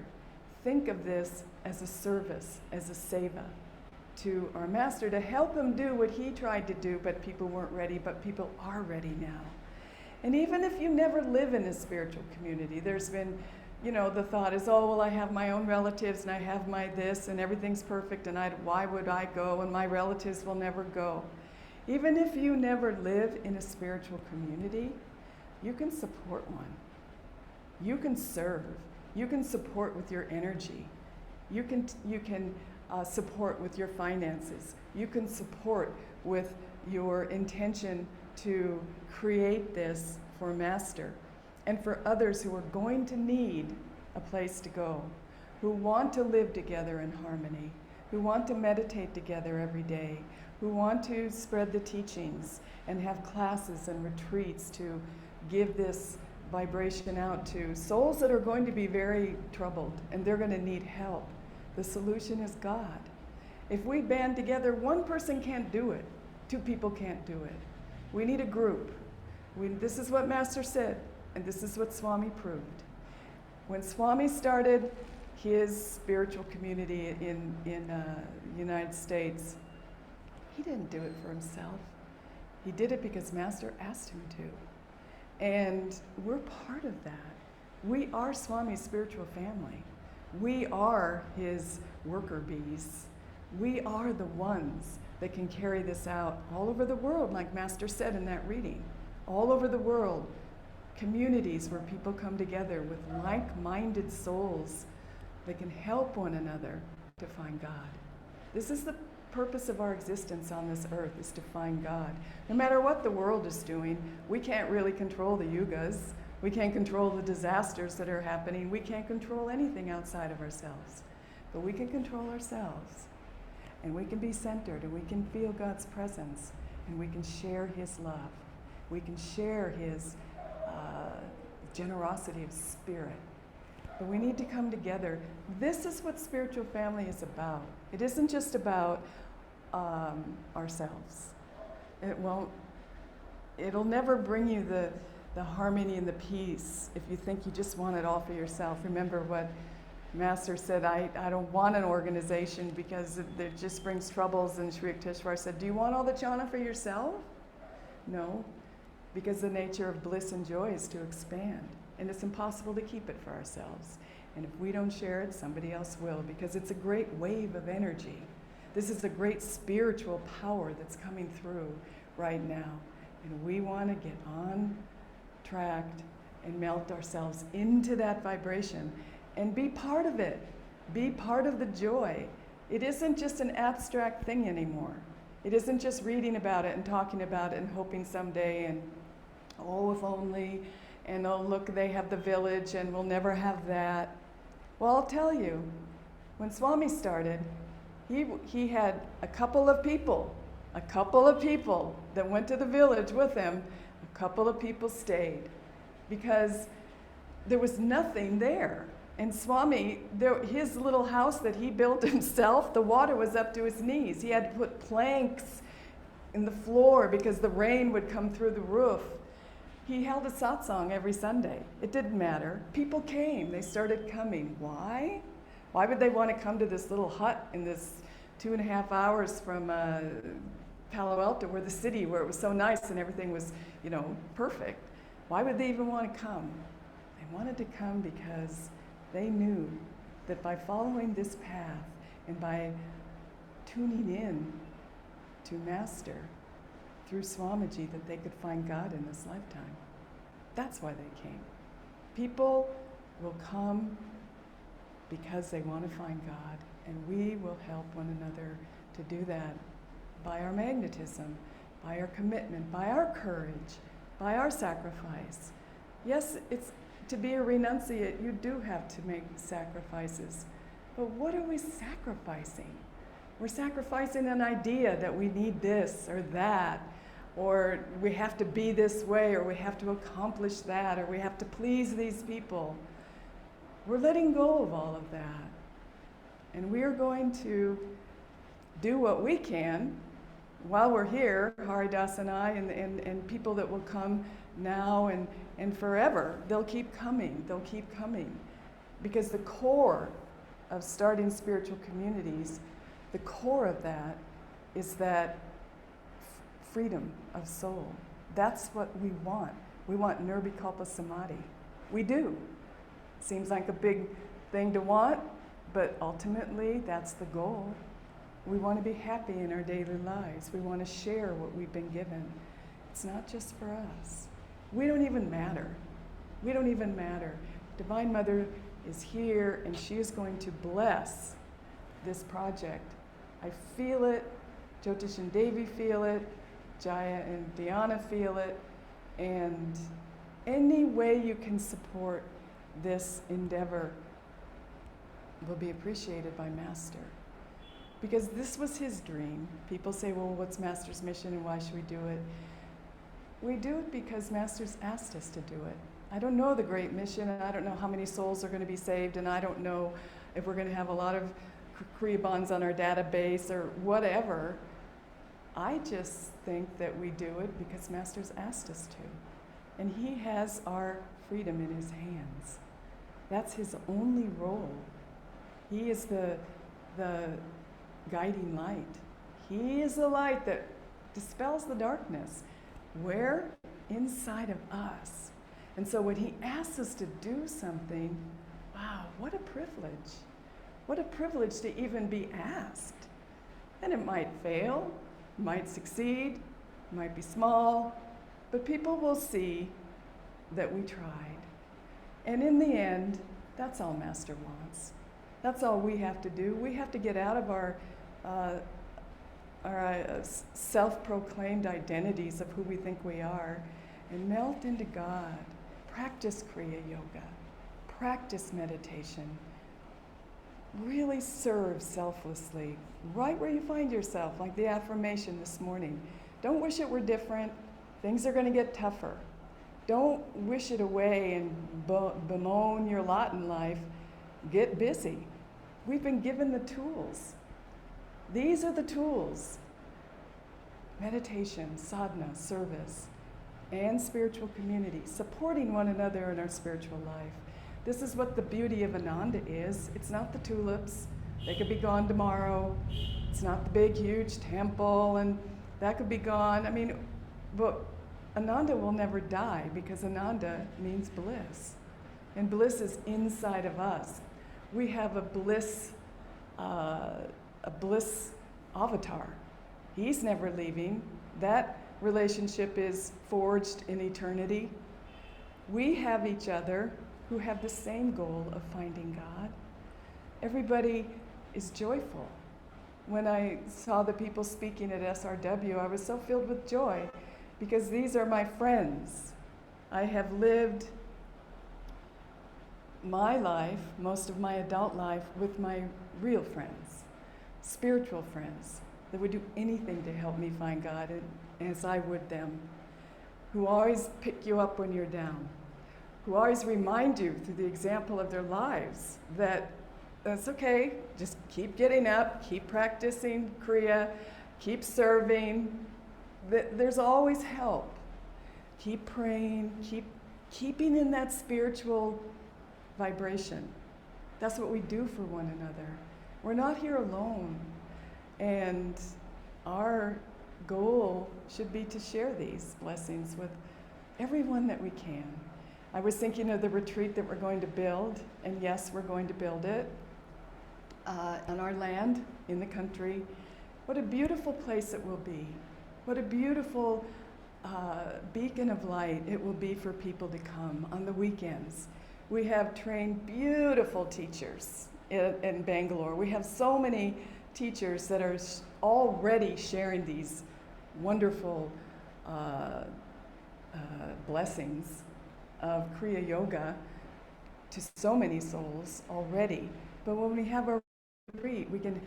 think of this as a service, as a seva to our Master, to help him do what he tried to do, but people weren't ready, but people are ready now. And even if you never live in a spiritual community, there's been, the thought is, oh, well, I have my own relatives and I have my this and everything's perfect and why would I go and my relatives will never go. Even if you never live in a spiritual community, you can support one. You can serve. You can support with your energy. You can support with your finances. You can support with your intention to create this for Master and for others who are going to need a place to go, who want to live together in harmony, who want to meditate together every day, who want to spread the teachings and have classes and retreats to give this vibration out to souls that are going to be very troubled and they're going to need help. The solution is God. If we band together, one person can't do it. Two people can't do it. We need a group. This is what Master said, and this is what Swami proved. When Swami started his spiritual community in the United States, he didn't do it for himself. He did it because Master asked him to. And we're part of that. We are Swami's spiritual family. We are his worker bees. We are the ones that can carry this out all over the world, like Master said in that reading. All over the world, communities where people come together with like-minded souls that can help one another to find God. This is the purpose of our existence on this earth, is to find God. No matter what the world is doing, we can't really control the yugas. We can't control the disasters that are happening. We can't control anything outside of ourselves. But we can control ourselves. And we can be centered, and we can feel God's presence, and we can share his love. We can share his generosity of spirit. But we need to come together. This is what spiritual family is about. It isn't just about ourselves. It'll never bring you the harmony and the peace if you think you just want it all for yourself. Remember what Master said, I don't want an organization because it just brings troubles. And Sri Yukteswar said, do you want all the jhana for yourself? No, because the nature of bliss and joy is to expand. And it's impossible to keep it for ourselves. And if we don't share it, somebody else will, because it's a great wave of energy. This is a great spiritual power that's coming through right now. And we want to get on track and melt ourselves into that vibration and be part of it. Be part of the joy. It isn't just an abstract thing anymore. It isn't just reading about it and talking about it and hoping someday and, oh, if only, and oh, look, they have the village and we'll never have that. Well, I'll tell you, when Swami started, he had a couple of people that went to the village with him. A couple of people stayed because there was nothing there. And Swami, his little house that he built himself, the water was up to his knees. He had to put planks in the floor because the rain would come through the roof. He held a satsang every Sunday. It didn't matter. People came. They started coming. Why? Why would they want to come to this little hut in this 2.5 hours from Palo Alto, where it was so nice and everything was, perfect? Why would they even want to come? They wanted to come because they knew that by following this path and by tuning in to Master through Swamiji, that they could find God in this lifetime. That's why they came. People will come because they want to find God, and we will help one another to do that by our magnetism, by our commitment, by our courage, by our sacrifice. Yes, it's to be a renunciate, you do have to make sacrifices. But what are we sacrificing? We're sacrificing an idea that we need this or that, or we have to be this way, or we have to accomplish that, or we have to please these people. We're letting go of all of that. And we are going to do what we can while we're here, Haridas and I, and people that will come now and forever. They'll keep coming. Because the core of starting spiritual communities, the core of that is that freedom of soul. That's what we want. We want nirvikalpa samadhi. We do. Seems like a big thing to want, but ultimately that's the goal. We want to be happy in our daily lives. We want to share what we've been given. It's not just for us. We don't even matter. Divine Mother is here, and she is going to bless this project. I feel it. Jyotish and Devi feel it. Jaya and Dhyana feel it. And any way you can support this endeavor will be appreciated by Master. Because this was his dream. People say, well, what's Master's mission and why should we do it? We do it because Master's asked us to do it. I don't know the great mission, and I don't know how many souls are going to be saved, and I don't know if we're going to have a lot of Kriyabans on our database or whatever. I just think that we do it because Master's asked us to. And he has our freedom in his hands. That's his only role. He is the guiding light. He is the light that dispels the darkness. Where? Inside of us. And so when he asks us to do something, wow, what a privilege. What a privilege to even be asked. And it might fail, it might succeed, it might be small, but people will see that we tried. And in the end, that's all Master wants. That's all we have to do. We have to get out of our self-proclaimed identities of who we think we are and melt into God. Practice Kriya Yoga. Practice meditation. Really serve selflessly, right where you find yourself, like the affirmation this morning. Don't wish it were different. Things are going to get tougher. Don't wish it away and bemoan your lot in life. Get busy. We've been given the tools. These are the tools. Meditation, sadhana, service, and spiritual community, supporting one another in our spiritual life. This is what the beauty of Ananda is. It's not the tulips. They could be gone tomorrow. It's not the big, huge temple, and that could be gone. I mean, but Ananda will never die because Ananda means bliss. And bliss is inside of us. We have a bliss avatar. He's never leaving. That relationship is forged in eternity. We have each other who have the same goal of finding God. Everybody is joyful. When I saw the people speaking at SRW, I was so filled with joy because these are my friends. I have lived my life, most of my adult life, with my real friends, spiritual friends that would do anything to help me find God, as I would them, who always pick you up when you're down, who always remind you through the example of their lives that that's okay, just keep getting up, keep practicing Kriya, keep serving. There's always help. Keep praying, keeping in that spiritual vibration. That's what we do for one another. We're not here alone. And our goal should be to share these blessings with everyone that we can. I was thinking of the retreat that we're going to build, and yes, we're going to build it on our land, in the country. What a beautiful place it will be. What a beautiful beacon of light it will be for people to come on the weekends. We have trained beautiful teachers in Bangalore. We have so many teachers that are already sharing these wonderful blessings of Kriya Yoga to so many souls already. But when we have our retreat, we can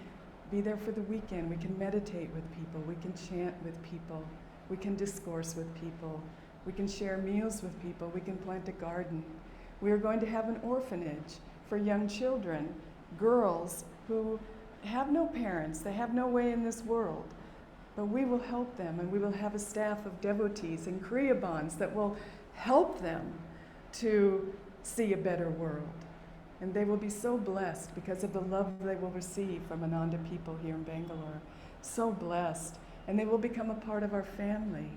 be there for the weekend. We can meditate with people. We can chant with people. We can discourse with people. We can share meals with people. We can plant a garden. We are going to have an orphanage for young children, girls who have no parents. They have no way in this world. But we will help them, and we will have a staff of devotees and Kriyabans that will help them to see a better world. And they will be so blessed because of the love they will receive from Ananda people here in Bangalore. So blessed. And they will become a part of our family.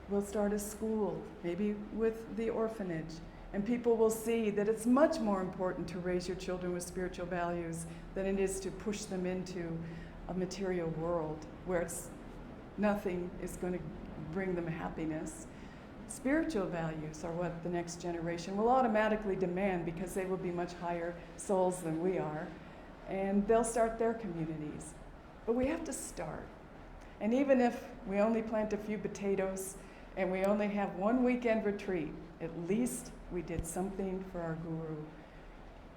We'll start a school, maybe with the orphanage. And people will see that it's much more important to raise your children with spiritual values than it is to push them into a material world where nothing is going to bring them happiness. Spiritual values are what the next generation will automatically demand because they will be much higher souls than we are. And they'll start their communities. But we have to start. And even if we only plant a few potatoes and we only have one weekend retreat, at least we did something for our Guru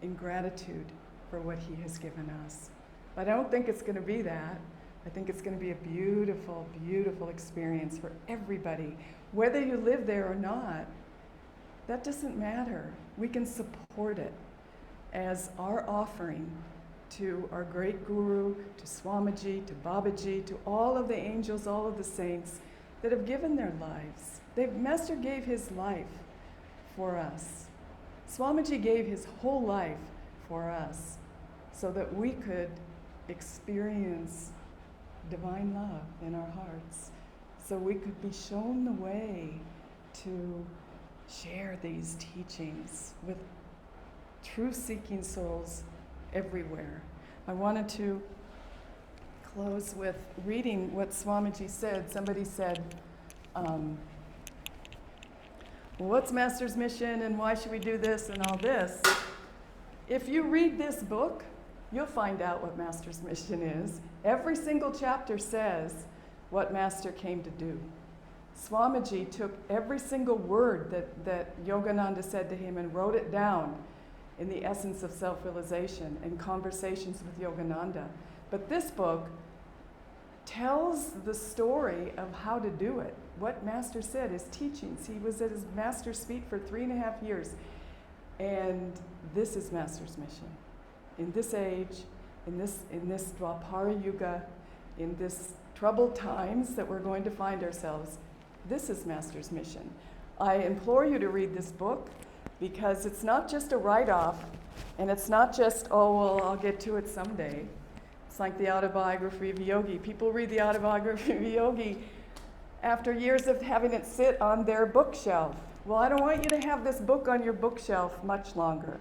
in gratitude for what he has given us. But I don't think it's going to be that. I think it's going to be a beautiful, beautiful experience for everybody. Whether you live there or not, that doesn't matter. We can support it as our offering to our great Guru, to Swamiji, to Babaji, to all of the angels, all of the saints that have given their lives. Master gave his life for us. Swamiji gave his whole life for us so that we could experience divine love in our hearts, so we could be shown the way to share these teachings with truth-seeking souls everywhere. I wanted to close with reading what Swamiji said. Somebody said, well, what's Master's mission and why should we do this and all this? If you read this book, you'll find out what Master's mission is. Every single chapter says what Master came to do. Swamiji took every single word that Yogananda said to him and wrote it down in the essence of self-realization and conversations with Yogananda. But this book tells the story of how to do it. What Master said, his teachings. He was at his Master's feet for 3.5 years. And this is Master's mission. In this age, in this Dwapara Yuga, in this troubled times that we're going to find ourselves, this is Master's mission. I implore you to read this book. because it's not just a write-off, and it's not just, oh, well, I'll get to it someday. It's like the autobiography of a yogi. People read the autobiography of a yogi after years of having it sit on their bookshelf. Well, I don't want you to have this book on your bookshelf much longer.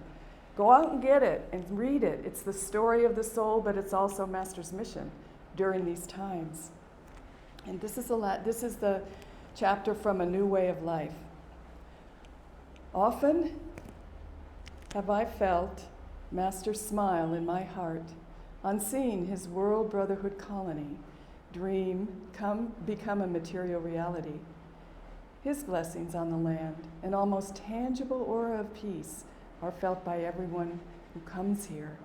Go out and get it and read it. It's the story of the soul, but it's also Master's mission during these times. And this is the chapter from A New Way of Life. Often have I felt Master's smile in my heart on seeing his world brotherhood colony become a material reality. His blessings on the land, an almost tangible aura of peace, are felt by everyone who comes here.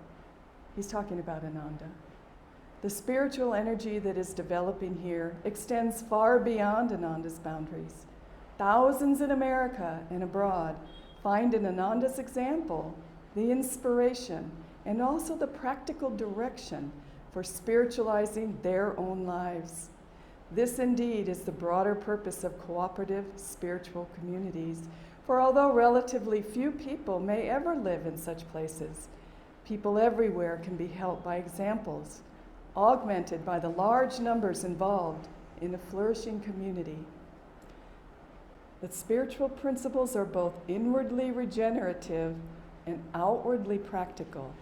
He's talking about Ananda. The spiritual energy that is developing here extends far beyond Ananda's boundaries. Thousands in America and abroad find in Ananda's example the inspiration and also the practical direction for spiritualizing their own lives. This indeed is the broader purpose of cooperative spiritual communities, for although relatively few people may ever live in such places, people everywhere can be helped by examples, augmented by the large numbers involved in a flourishing community. That spiritual principles are both inwardly regenerative and outwardly practical.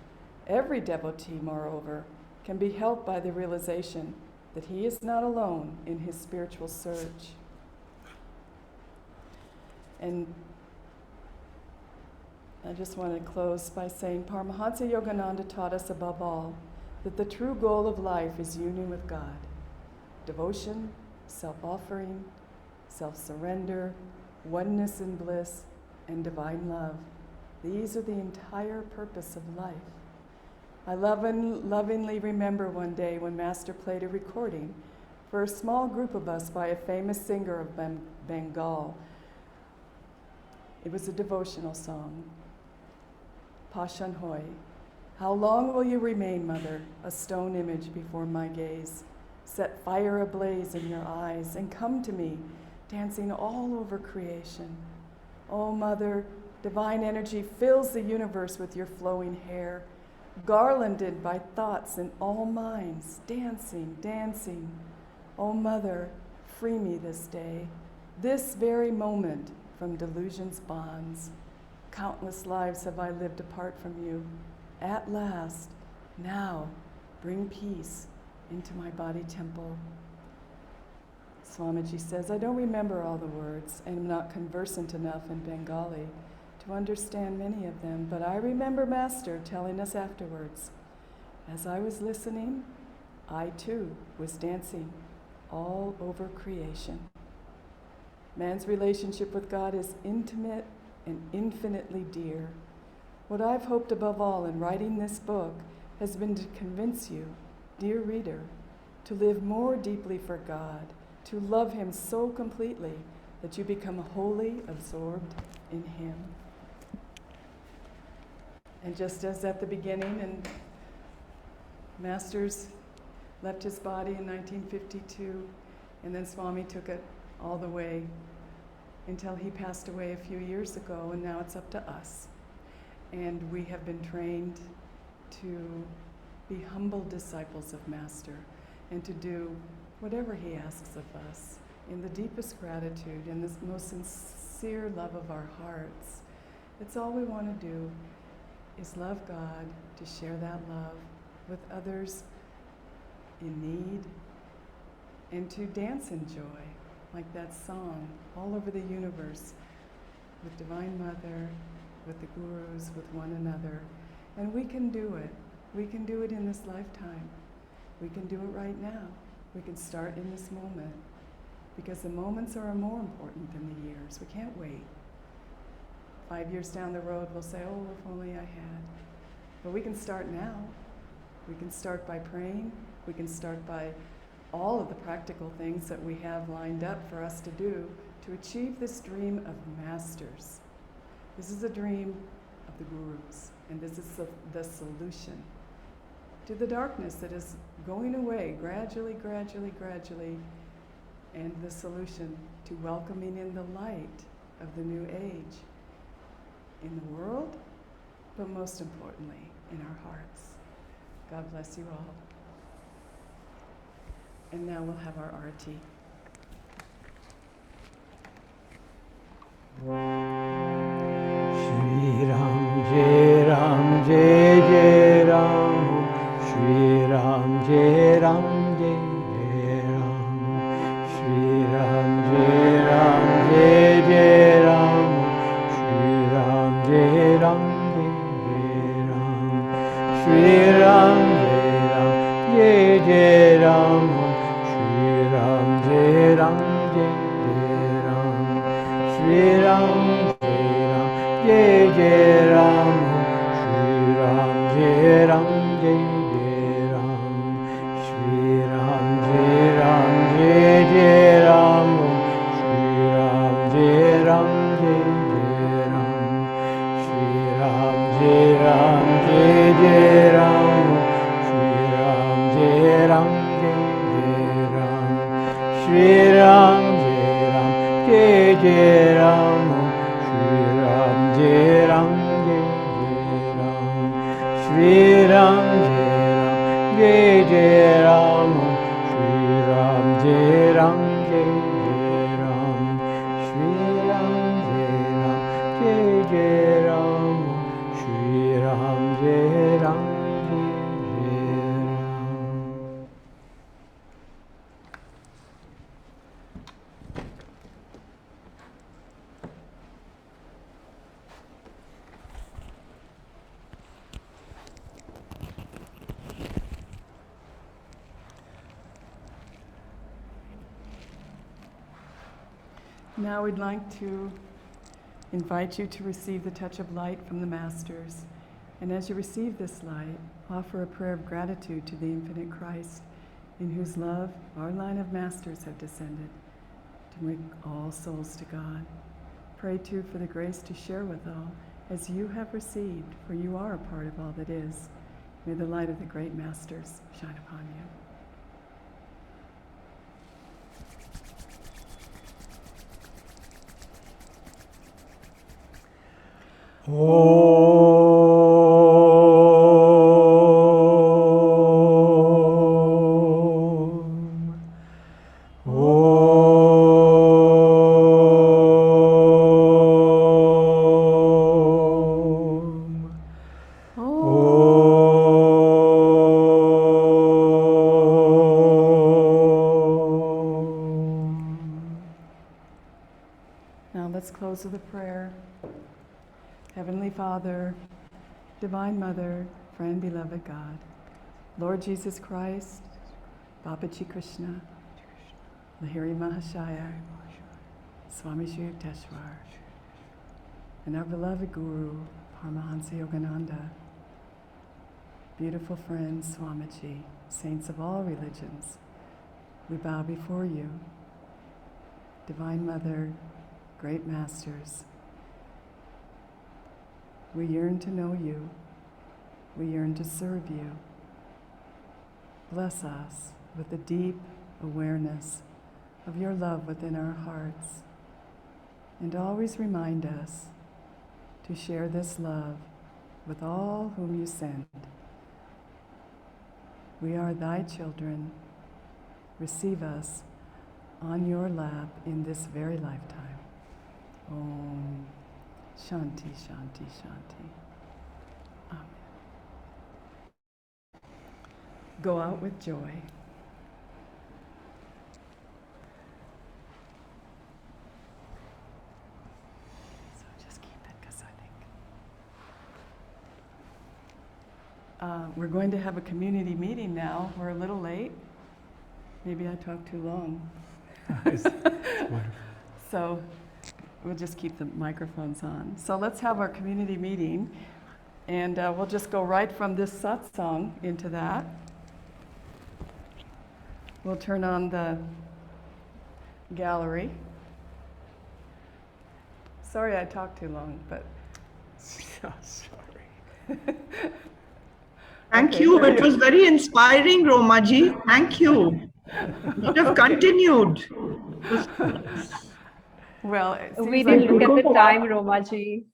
Every devotee, moreover, can be helped by the realization that he is not alone in his spiritual search. And I just want to close by saying Paramahansa Yogananda taught us above all that the true goal of life is union with God. Devotion, self-offering, self-surrender, oneness in bliss, and divine love. These are the entire purpose of life. I lovingly remember one day when Master played a recording for a small group of us by a famous singer of Bengal. It was a devotional song. Pashan Hoy, how long will you remain, Mother, a stone image before my gaze? Set fire ablaze in your eyes and come to me, dancing all over creation. Oh, Mother, divine energy fills the universe with your flowing hair, garlanded by thoughts in all minds, dancing, dancing. Oh, Mother, free me this day, this very moment from delusion's bonds. Countless lives have I lived apart from you. At last, now, bring peace into my body temple. Swamiji says, I don't remember all the words and am not conversant enough in Bengali to understand many of them, but I remember Master telling us afterwards, as I was listening, I too was dancing all over creation. Man's relationship with God is intimate and infinitely dear. What I've hoped above all in writing this book has been to convince you, dear reader, to live more deeply for God, to love Him so completely that you become wholly absorbed in Him. And just as at the beginning, and Master's left his body in 1952, and then Swami took it all the way until he passed away a few years ago, and now it's up to us. And we have been trained to be humble disciples of Master and to do whatever he asks of us in the deepest gratitude and the most sincere love of our hearts. It's all we want to do is love God, to share that love with others in need, and to dance in joy, like that song, all over the universe, with Divine Mother, with the gurus, with one another. And we can do it. We can do it in this lifetime. We can do it right now. We can start in this moment, because the moments are more important than the years. We can't wait. 5 years down the road, we'll say, oh, if only I had. But we can start now. We can start by praying. We can start by all of the practical things that we have lined up for us to do to achieve this dream of masters. This is a dream of the gurus, and this is the solution to the darkness that is going away gradually, gradually, gradually, and the solution to welcoming in the light of the new age. in the world, but most importantly, in our hearts. God bless you all. And now we'll have our Aarti. Shri Ram Jai Ram Jai Jai Ram Shri Ram Jai Ram Jai Jai Ram Shri Ram Jai Ram Jai Jai Ram Shri Ram Jai Ram Jai Jai Ram Shri Ram Jai Ram Jai Jai Ram Shri Ram Jai Ram Jai Jai Ram Shri Ram Jai Jai Ram Shri Ram Jai Ram Jai Jai Ram Shri Ram Jai Ram Jai Jai Ram Shri Ram Jai Ram Jai Jai Ram Shri Ram Jai Ram Jai Jai Ram Shri Ram Jai Ram Jai Jai Ram Shri Ram Jai Ram Jai Jai Ram Shri Ram Jai Ram Jai Jai Ram Shri Ram Jai Ram Jai Jai Ram Shri Ram Jai Ram Jai Jai Ram Shri Ram Jai Ram Jai Jai Ram Shri Ram Jai Ram Jai Jai Ram. Now we'd like to invite you to receive the touch of light from the Masters. And as you receive this light, offer a prayer of gratitude to the infinite Christ, in whose love our line of Masters have descended to bring all souls to God. Pray too for the grace to share with all, as you have received, for you are a part of all that is. May the light of the great Masters shine upon you. Now let's close with a prayer. Heavenly Father, Divine Mother, friend, beloved God, Lord Jesus Christ, Babaji Krishna, Lahiri Mahashaya, Swami Shri Yukteswar, and our beloved Guru, Paramahansa Yogananda, beautiful friends, Swamiji, saints of all religions, we bow before you. Divine Mother, great Masters, we yearn to know you. We yearn to serve you. Bless us with the deep awareness of your love within our hearts, and always remind us to share this love with all whom you send. We are thy children. Receive us on your lap in this very lifetime. Om Shanti, Shanti, Shanti. Amen. Go out with joy. So just keep it, because I think we're going to have a community meeting now. We're a little late. Maybe I talked too long. It's wonderful. So we'll just keep the microphones on. So let's have our community meeting, and we'll just go right from this satsang into that. We'll turn on the gallery. Sorry I talked too long, but... Sorry. Thank you. It was very inspiring, Romaji. Thank you. You should have continued. Well, it seems We like didn't look at the time, Roma ji.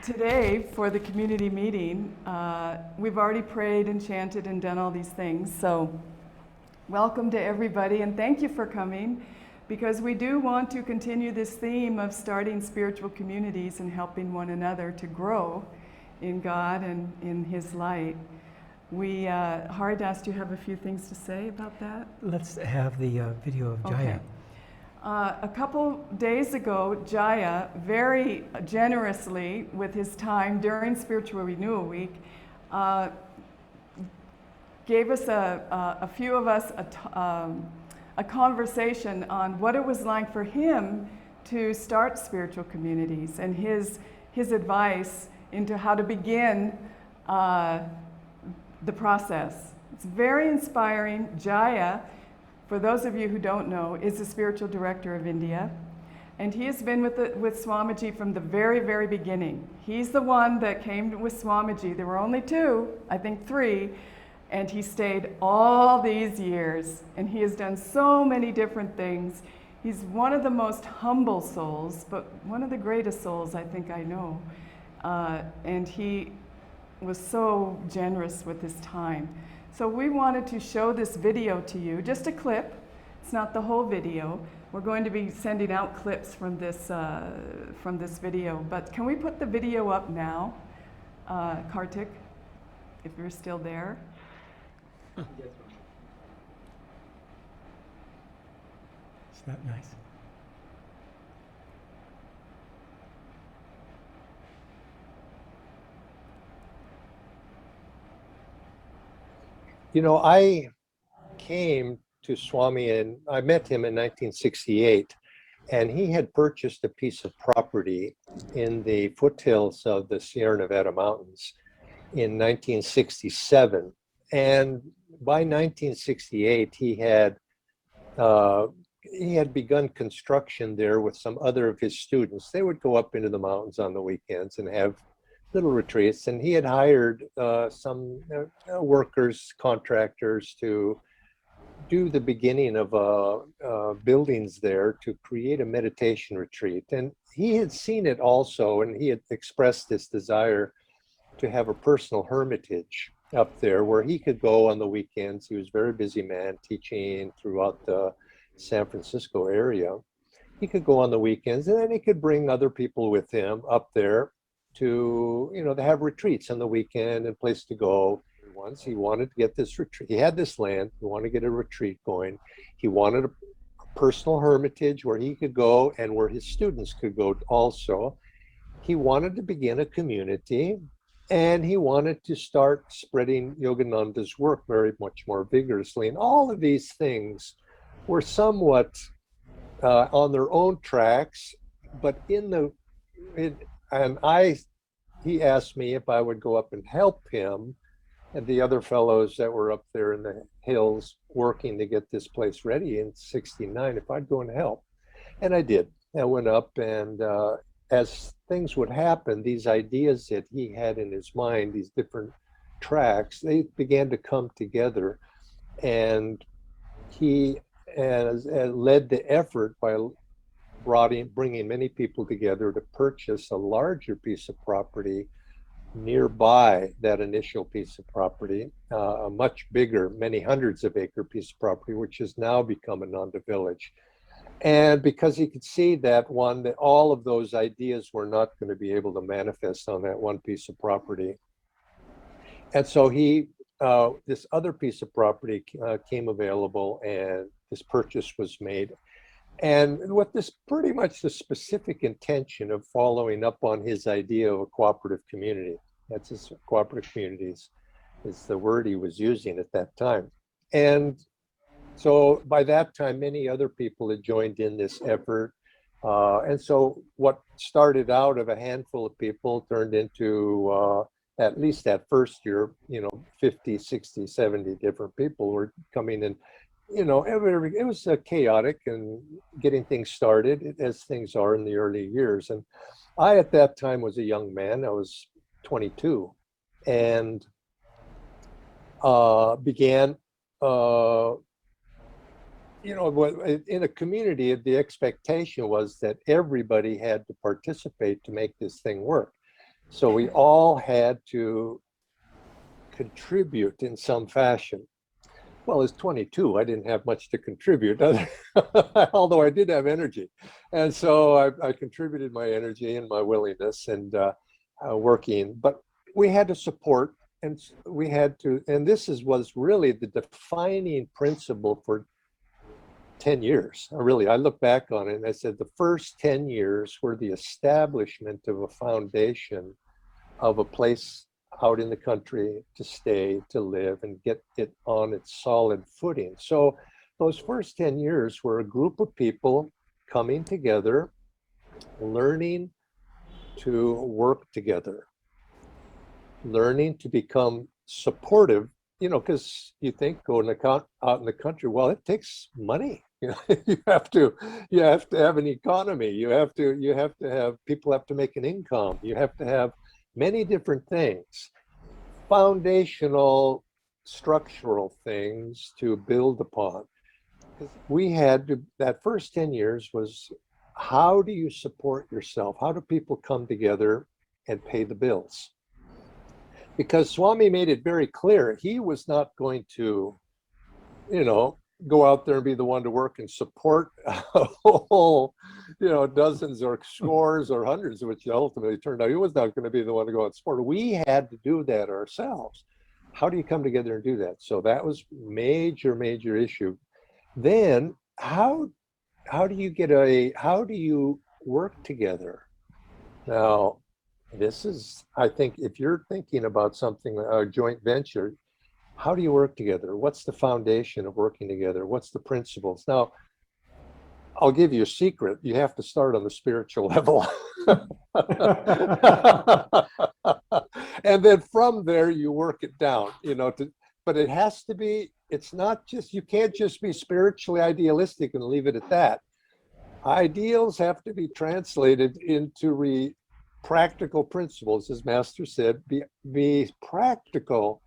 Today, for the community meeting, we've already prayed and chanted and done all these things. So, welcome to everybody, and thank you for coming, because we do want to continue this theme of starting spiritual communities and helping one another to grow in God and in His light. Haridas, do you have a few things to say about that? Let's have the video of Jaya. Okay. A couple days ago, Jaya very generously, with his time during Spiritual Renewal Week, gave us a few of us a conversation on what it was like for him to start spiritual communities and his advice into how to begin the process. It's very inspiring. Jaya, for those of you who don't know, is the spiritual director of India, and he has been with Swamiji from the very, very beginning. He's the one that came with Swamiji. There were only two, I think three, and he stayed all these years, and he has done so many different things. He's one of the most humble souls, but one of the greatest souls I think I know, and he was so generous with his time. So we wanted to show this video to you, just a clip. It's not the whole video. We're going to be sending out clips from this video, but can we put the video up now, Kartik, if you're still there? Is that nice? You know, I came to Swami and I met him in 1968, and he had purchased a piece of property in the foothills of the Sierra Nevada mountains in 1967. And by 1968, he had begun construction there with some other of his students. They would go up into the mountains on the weekends and have little retreats, and he had hired some workers, contractors, to do the beginning of buildings there to create a meditation retreat. And he had seen it also, and he had expressed this desire to have a personal hermitage up there where he could go on the weekends. He was a very busy man teaching throughout the San Francisco area. He could go on the weekends, and then he could bring other people with him up there to, to have retreats on the weekend and place to go. Once he wanted to get this retreat, he had this land, he wanted to get a retreat going. He wanted a personal hermitage where he could go and where his students could go also. He wanted to begin a community, and he wanted to start spreading Yogananda's work very much more vigorously. And all of these things were somewhat on their own tracks, but he asked me if I would go up and help him and the other fellows that were up there in the hills working to get this place ready in '69, if I'd go and help. And I did. I went up, and as things would happen, these ideas that he had in his mind, these different tracks, they began to come together. And he led the effort by bringing many people together to purchase a larger piece of property nearby that initial piece of property, a much bigger, many hundreds of acre piece of property, which has now become Ananda Village. And because he could see that all of those ideas were not going to be able to manifest on that one piece of property. And so this other piece of property came available, and this purchase was made. And with this pretty much the specific intention of following up on his idea of a cooperative community. That's his cooperative communities is the word he was using at that time. And so by that time, many other people had joined in this effort. And so what started out of a handful of people turned into, at least that first year, 50, 60, 70 different people were coming in. It was chaotic and getting things started, as things are in the early years. And I, at that time, was a young man. I was 22, and began, in a community, the expectation was that everybody had to participate to make this thing work. So we all had to contribute in some fashion. Well, as 22, I didn't have much to contribute, although I did have energy. And so I contributed my energy and my willingness and working, but we had to support, and we had to, and was really the defining principle for 10 years. I look back on it and I said the first 10 years were the establishment of a foundation of a place out in the country to stay, to live, and get it on its solid footing. So those first 10 years were a group of people coming together, learning to work together, learning to become supportive, because you think going out in the country, well, it takes money. You have to have an economy. You have to have people have to make an income. You have to have many different things, foundational, structural things to build upon. We had to, that first 10 years was, how do you support yourself? How do people come together and pay the bills? Because Swami made it very clear, he was not going to, go out there and be the one to work and support a whole, dozens or scores or hundreds, which ultimately turned out he was not going to be the one to go out and support. We had to do that ourselves. How do you come together and do that? So that was major issue. Then how do you work together? Now, this is, I think, if you're thinking about something, a joint venture, how do you work together? What's the foundation of working together? What's the principles? Now, I'll give you a secret. You have to start on the spiritual level. And then from there, you work it down, but it has to be, it's not just, you can't just be spiritually idealistic and leave it at that. Ideals have to be translated into practical principles. As Master said, be practical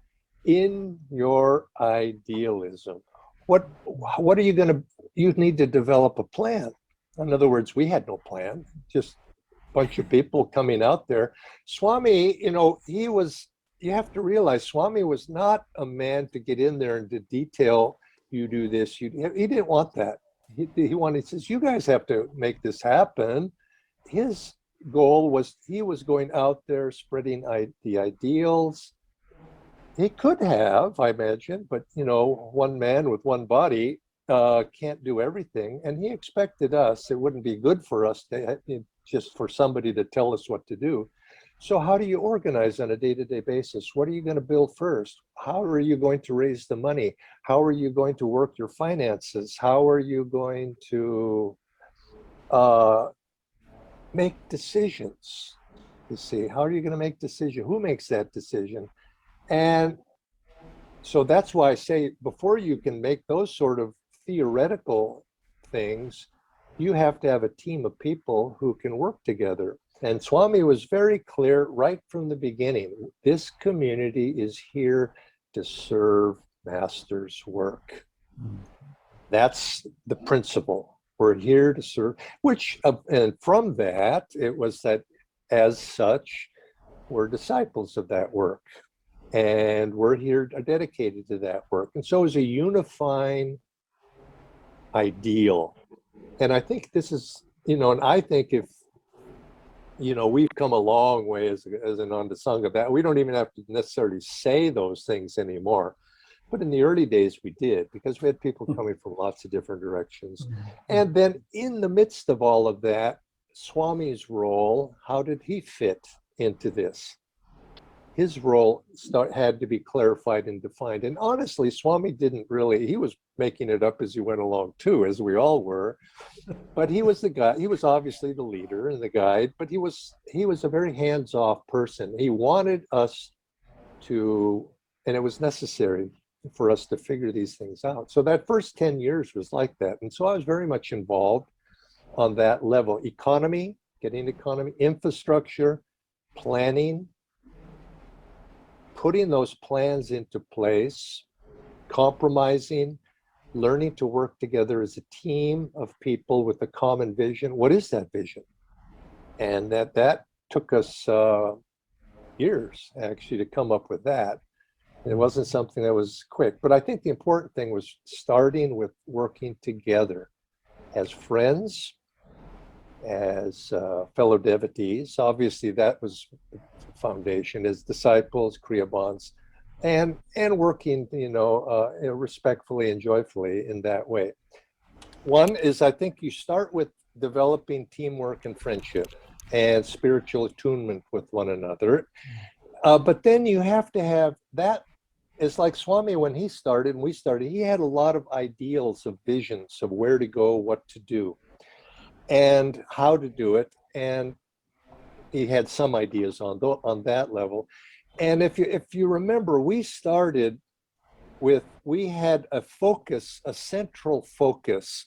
in your idealism. What are you going to, you need to develop a plan. In other words, we had no plan, just a bunch of people coming out there. Swami, you have to realize Swami was not a man to get in there and to detail, you do this, he didn't want that. He says, you guys have to make this happen. His goal was, he was going out there spreading the ideals. He could have, I imagine, but one man with one body can't do everything. And he expected us, it wouldn't be good for us just for somebody to tell us what to do. So how do you organize on a day-to-day basis? What are you going to build first? How are you going to raise the money? How are you going to work your finances? How are you going to make decisions? You see, how are you going to make decisions? Who makes that decision? And so that's why I say, before you can make those sort of theoretical things, you have to have a team of people who can work together. And Swami was very clear right from the beginning. This community is here to serve Master's work. That's the principle. We're here to serve, and from that, it was that as such, we're disciples of that work. And we're here dedicated to that work. And so it's a unifying ideal. And I think this is, and I think if, we've come a long way as Ananda Sangha, that we don't even have to necessarily say those things anymore. But in the early days, we did, because we had people coming from lots of different directions. And then in the midst of all of that, Swami's role, how did he fit into this? His role had to be clarified and defined. And honestly, Swami didn't really, he was making it up as he went along too, as we all were. But he was the guy, he was obviously the leader and the guide, but he was a very hands-off person. He wanted us to, and it was necessary for us to figure these things out. So that first 10 years was like that. And so I was very much involved on that level. Economy, infrastructure, planning, putting those plans into place, compromising, learning to work together as a team of people with a common vision. What is that vision? And that took us years actually to come up with that. And it wasn't something that was quick, but I think the important thing was starting with working together as friends, as fellow devotees. Obviously that was the foundation, as disciples, Kriyabans, and working, respectfully and joyfully in that way. One is, I think you start with developing teamwork and friendship and spiritual attunement with one another. But then you have to have that. It's like Swami, when he started and we started, he had a lot of ideals of visions of where to go, what to do, and how to do it. And he had some ideas on that level. And if you remember, we started with, we had a focus, a central focus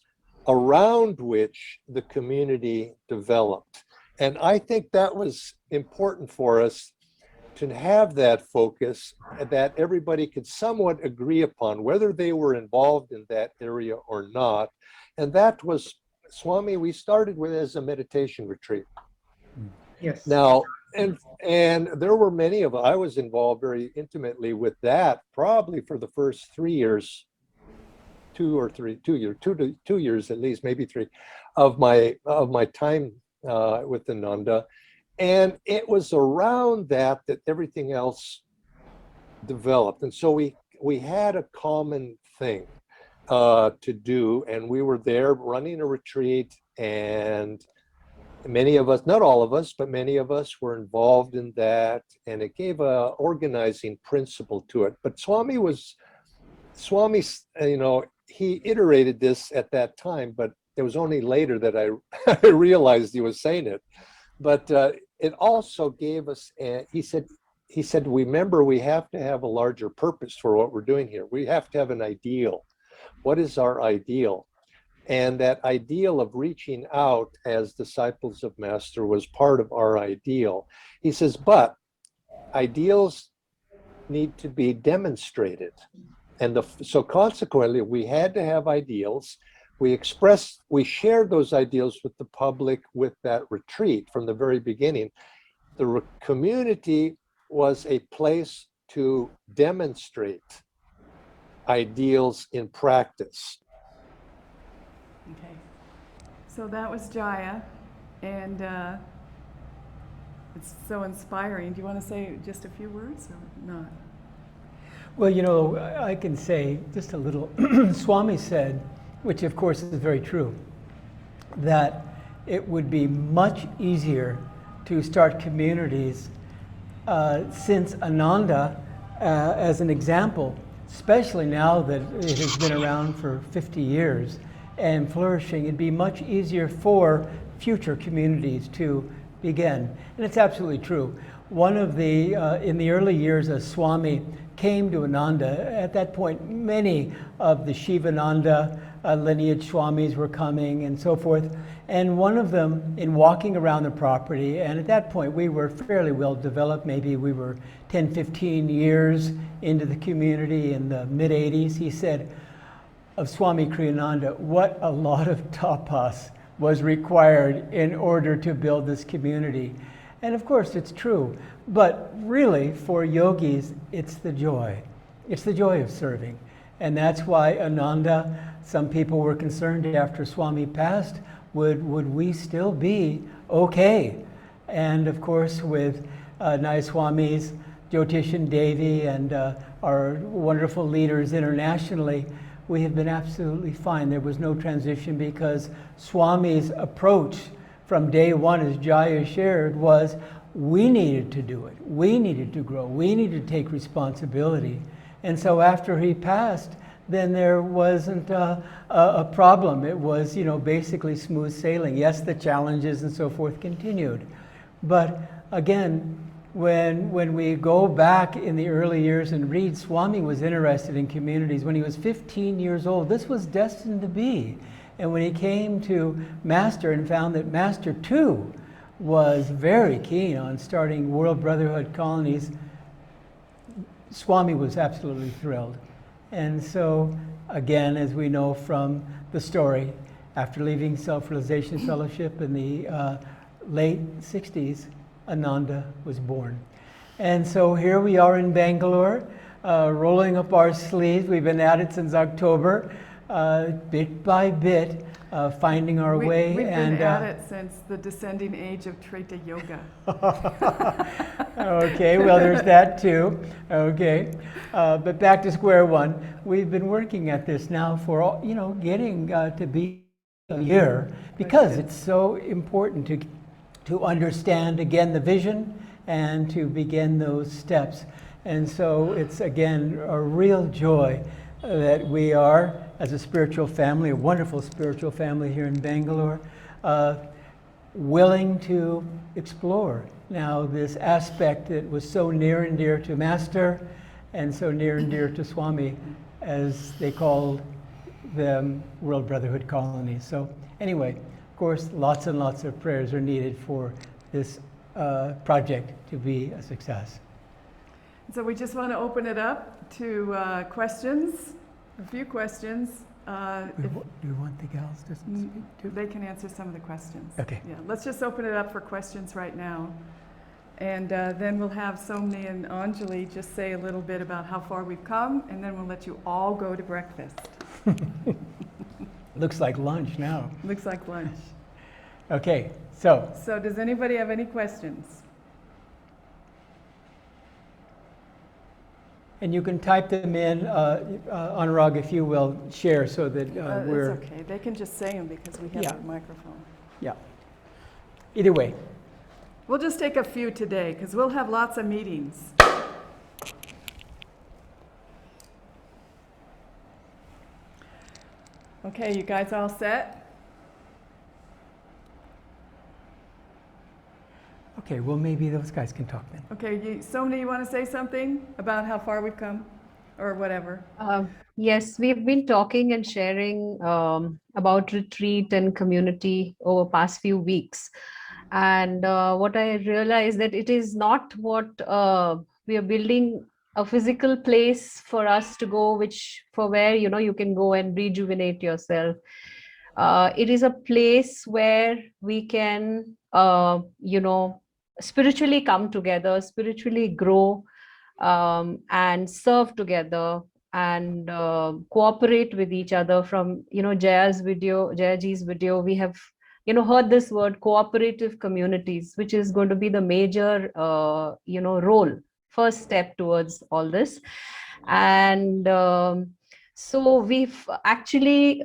around which the community developed. And I think that was important for us to have that focus that everybody could somewhat agree upon, whether they were involved in that area or not. And that was, Swami, we started with as a meditation retreat. Yes. Now, and there were many of us, I was involved very intimately with that, probably for the first 3 years, 2 years at least, maybe 3, of my time with Ananda. And it was around that everything else developed. And so we had a common thing to do, and we were there running a retreat, and many of us, not all of us, but many of us were involved in that, and it gave a organizing principle to it. But Swami, he iterated this at that time, but it was only later that I realized he was saying it. But it also gave us, he said, remember, we have to have a larger purpose for what we're doing here. We have to have an ideal. What is our ideal? And that ideal of reaching out as disciples of Master was part of our ideal. He says, but ideals need to be demonstrated. And so consequently, we had to have ideals. We shared those ideals with the public with that retreat from the very beginning. The community was a place to demonstrate ideals in practice. Okay. So that was Jaya, and it's so inspiring. Do you want to say just a few words or not? Well, I can say just a little. Swami said, which of course is very true, that it would be much easier to start communities since Ananda, as an example, especially now that it has been around for 50 years and flourishing, it'd be much easier for future communities to begin. And it's absolutely true. One of the, in the early years as Swami came to Ananda, at that point many of the Shivananda lineage Swamis were coming and so forth. And one of them, in walking around the property, and at that point we were fairly well developed, maybe we were 10, 15 years into the community in the mid-80s, he said of Swami Kriyananda, what a lot of tapas was required in order to build this community. And of course it's true, but really for yogis, it's the joy. It's the joy of serving. And that's why Ananda, some people were concerned after Swami passed, would we still be okay? And of course with Nayaswami's Jyotishan Devi and our wonderful leaders internationally, we have been absolutely fine. There was no transition because Swami's approach from day one, as Jaya shared, was we needed to do it. We needed to grow. We needed to take responsibility. And so after he passed, then there wasn't a problem. It was, basically smooth sailing. Yes, the challenges and so forth continued. But again, when we go back in the early years and read, Swami was interested in communities. When he was 15 years old, this was destined to be. And when he came to Master and found that Master too was very keen on starting World Brotherhood colonies, Swami was absolutely thrilled. And so again, as we know from the story, after leaving Self-Realization Fellowship in the late 60s, Ananda was born. And so here we are in Bangalore, rolling up our sleeves. We've been at it since October, bit by bit, finding our way. We've been at it since the descending age of Treta Yoga. Okay, well, there's that too. Okay, but back to square one. We've been working at this now for, getting to be a year, because it's so important to understand, again, the vision and to begin those steps. And so it's, again, a real joy that we are, as a spiritual family, a wonderful spiritual family here in Bangalore, willing to explore now this aspect that was so near and dear to Master and so near and dear to Swami, as they called them World Brotherhood colonies. So anyway, of course, lots and lots of prayers are needed for this project to be a success. So we just want to open it up to questions, a few questions. Do you want the gals to speak too? They can answer some of the questions. Okay. Yeah, let's just open it up for questions right now. And then we'll have Somni and Anjali just say a little bit about how far we've come, and then we'll let you all go to breakfast. Looks like lunch now. Looks like lunch. Okay, so does anybody have any questions? and you can type them in, Anurag, if you will, share so that we're... It's okay. They can just say them because we have Yeah. a microphone. Yeah. Either way. We'll just take a few today because we'll have lots of meetings. Okay, you guys all set? Okay, well, maybe those guys can talk then. Okay, Somni, you want to say something about how far we've come or whatever? Yes, we've been talking and sharing about retreat and community over past few weeks. And what I realized that it is not what we are building a physical place for us to go, where, you can go and rejuvenate yourself. It is a place where we can, spiritually come together, spiritually grow, and serve together and cooperate with each other. From, Jayaji's video, we have, heard this word cooperative communities, which is going to be the major, first step towards all this. And so we've actually,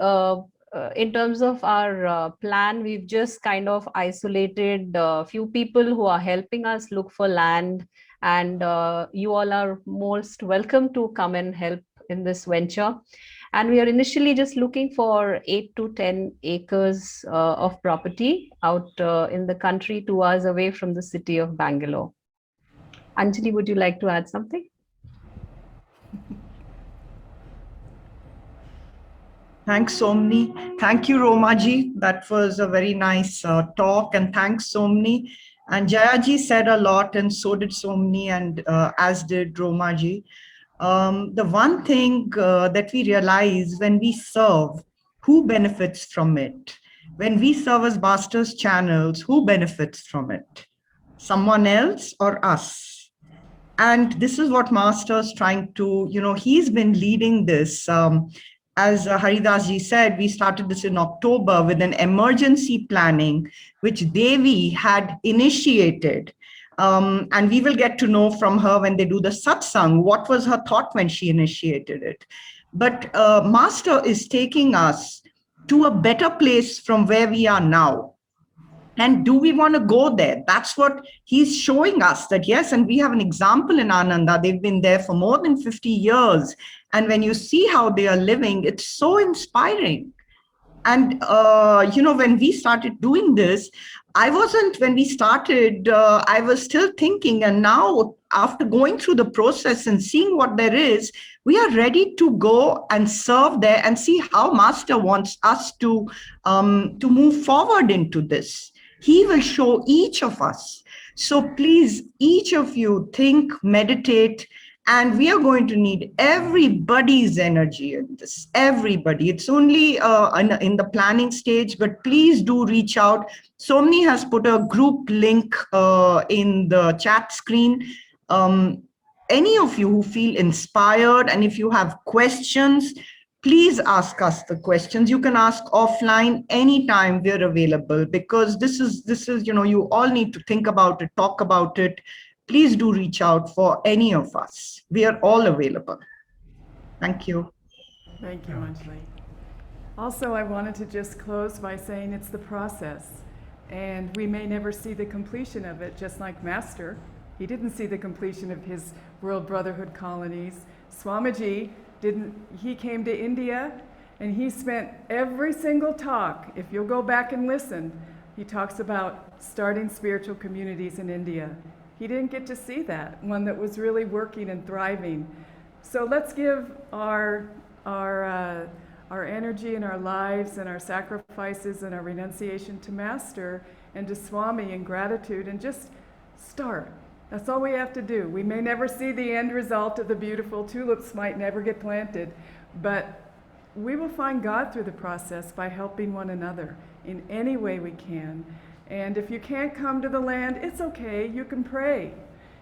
in terms of our plan, we've just kind of isolated a few people who are helping us look for land, and you all are most welcome to come and help in this venture. And we are initially just looking for 8 to 10 acres of property out in the country, 2 hours away from the city of Bangalore. Anjali, would you like to add something? Thanks, Somni. Thank you, Romaji. That was a very nice talk. And thanks, Somni. And Jayaji said a lot, and so did Somni, and as did Romaji. The one thing that we realize when we serve, who benefits from it? When we serve as Master's channels, who benefits from it? Someone else or us? And this is what Master's trying to, he's been leading this. As Haridas ji said, we started this in October with an emergency planning, which Devi had initiated. And we will get to know from her when they do the satsang, what was her thought when she initiated it. But Master is taking us to a better place from where we are now. And do we want to go there? That's what he's showing us, that yes, and we have an example in Ananda. They've been there for more than 50 years. And when you see how they are living, it's so inspiring. And, when we started doing this, when we started, I was still thinking, and now after going through the process and seeing what there is, we are ready to go and serve there and see how Master wants us to move forward into this. He will show each of us. So please, each of you think, meditate, And we are going to need everybody's energy in this, everybody. It's only in the planning stage, but please do reach out. Somni has put a group link in the chat screen. Any of you who feel inspired, and if you have questions, please ask us the questions. You can ask offline anytime, we're available, because this is, you all need to think about it, talk about it. Please do reach out for any of us. We are all available. Thank you. Thank you, Manjli. Also, I wanted to just close by saying it's the process, and we may never see the completion of it, just like Master. He didn't see the completion of his World Brotherhood colonies. Swamiji didn't. He came to India, and he spent every single talk, if you'll go back and listen, he talks about starting spiritual communities in India. He didn't get to see that, one that was really working and thriving. So let's give our energy and our lives and our sacrifices and our renunciation to Master and to Swami in gratitude, and just start. That's all we have to do. We may never see the end result of the beautiful tulips, might never get planted, but we will find God through the process by helping one another in any way we can. And if you can't come to the land, it's okay. You can pray.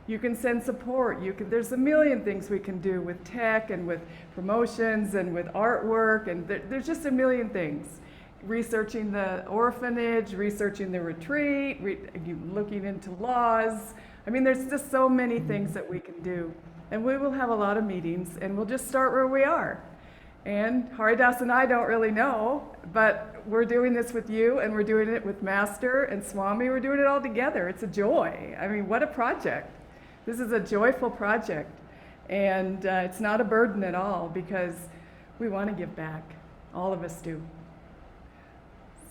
You can send support. There's a million things we can do with tech and with promotions and with artwork, and there's just a million things. Researching the orphanage, researching the retreat, looking into laws. I mean, there's just so many things that we can do. And we will have a lot of meetings, and we'll just start where we are. And Haridas and I don't really know, but we're doing this with you, and we're doing it with Master and Swami. We're doing it all together. It's a joy. I mean, what a project. This is a joyful project. And it's not a burden at all, because we want to give back. All of us do.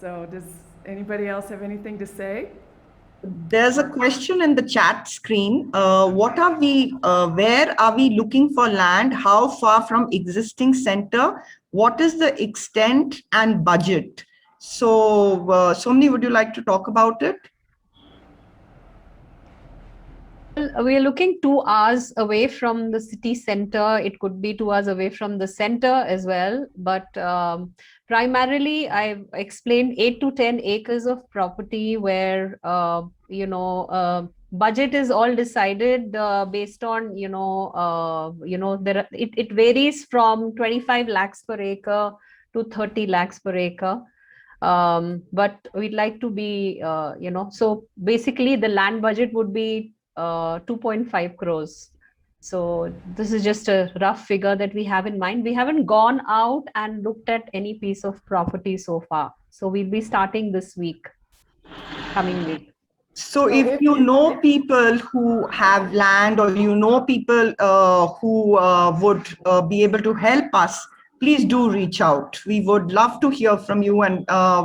So does anybody else have anything to say? There's a question in the chat screen. Where are we looking for land? How far from existing center? What is the extent and budget? So, Somni, would you like to talk about it? Well, we are looking 2 hours away from the city center. It could be 2 hours away from the center as well. But primarily, I've explained 8 to 10 acres of property where, budget is all decided based on, it varies from 25 lakhs per acre to 30 lakhs per acre. But we'd like to be, so basically the land budget would be 2.5 crores. So this is just a rough figure that we have in mind. We haven't gone out and looked at any piece of property so far. So we'll be starting this week, coming week. So if you know people who have land, or you know people who would be able to help us, please do reach out. We would love to hear from you, and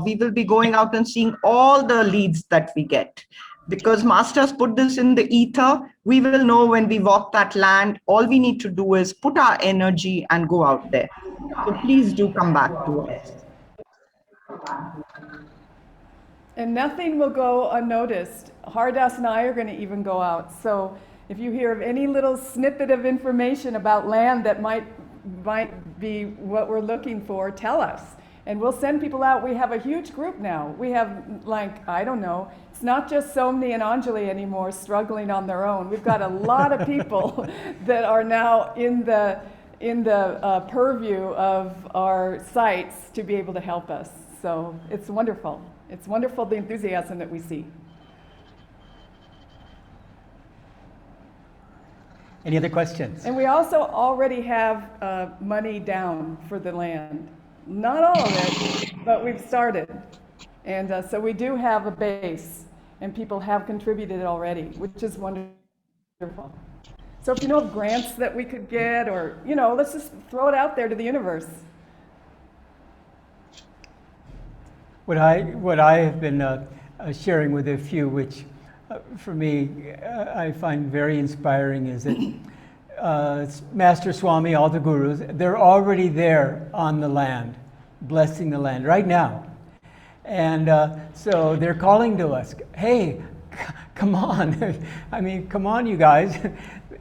we will be going out and seeing all the leads that we get. Because Masters put this in the ether, we will know when we walk that land. All we need to do is put our energy and go out there. So please do come back to us. And nothing will go unnoticed. Haridas and I are going to even go out. So if you hear of any little snippet of information about land that might be what we're looking for, tell us. And we'll send people out. We have a huge group now. We have, I don't know, it's not just Somni and Anjali anymore struggling on their own. We've got a lot of people that are now in the purview of our sites to be able to help us. So it's wonderful. It's wonderful, the enthusiasm that we see. Any other questions? And we also already have money down for the land. Not all of it, but we've started. And so we do have a base, and people have contributed already, which is wonderful. So if you know of grants that we could get, or, let's just throw it out there to the universe. What I have been sharing with a few, which for me I find very inspiring, is that Master Swami, all the gurus, they're already there on the land, blessing the land right now. And so they're calling to us, hey, come on. I mean, come on, you guys.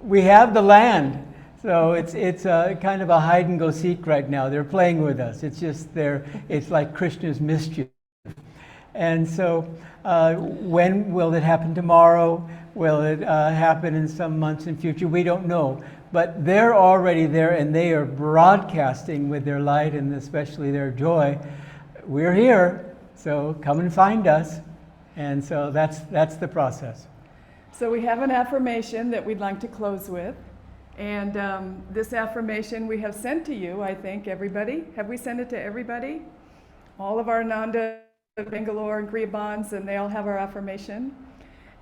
We have the land. So it's a kind of a hide and go seek right now. They're playing with us. It's just it's like Krishna's mischief. And so when will it happen tomorrow? Will it happen in some months in future? We don't know. But they're already there and they are broadcasting with their light and especially their joy. We're here, so come and find us. And so that's the process. So we have an affirmation that we'd like to close with. And this affirmation we have sent to you, I think, everybody. Have we sent it to everybody? All of our Ananda, Bangalore, and Kriyabans, and they all have our affirmation.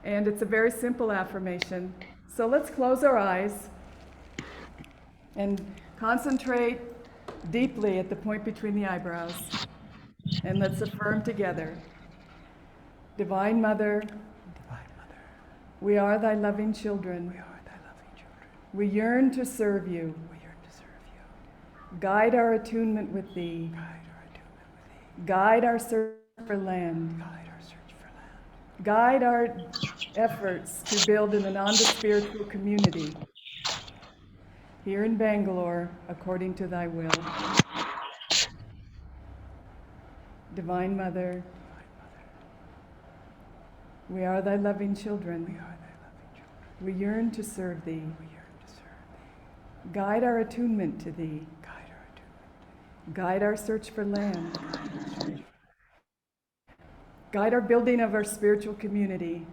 And it's a very simple affirmation. So let's close our eyes and concentrate deeply at the point between the eyebrows. And let's affirm together. Divine Mother, we are thy loving children. We yearn to serve you. Guide our attunement with thee. Guide our search for land. Guide our efforts to build an Ananda spiritual community here in Bangalore, according to thy will. Divine Mother, we are thy loving children. We yearn to serve thee. Guide our attunement to thee. Guide our search for land. Guide our building of our spiritual community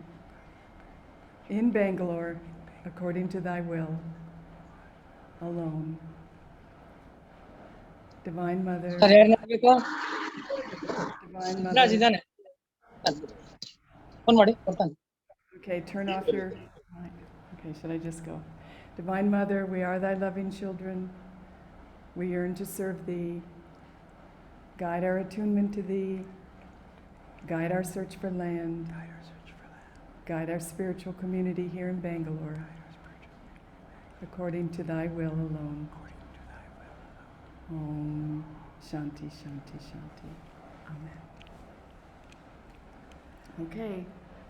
in Bangalore, according to thy will, alone. Divine Mother, Divine Mother. Okay, turn off your mic. Okay, should I just go? Divine Mother, we are thy loving children. We yearn to serve thee. Guide our attunement to thee. Guide our search for land. Guide our spiritual community here in Bangalore, according to thy will alone. Om Shanti, Shanti, Shanti. Amen. Okay.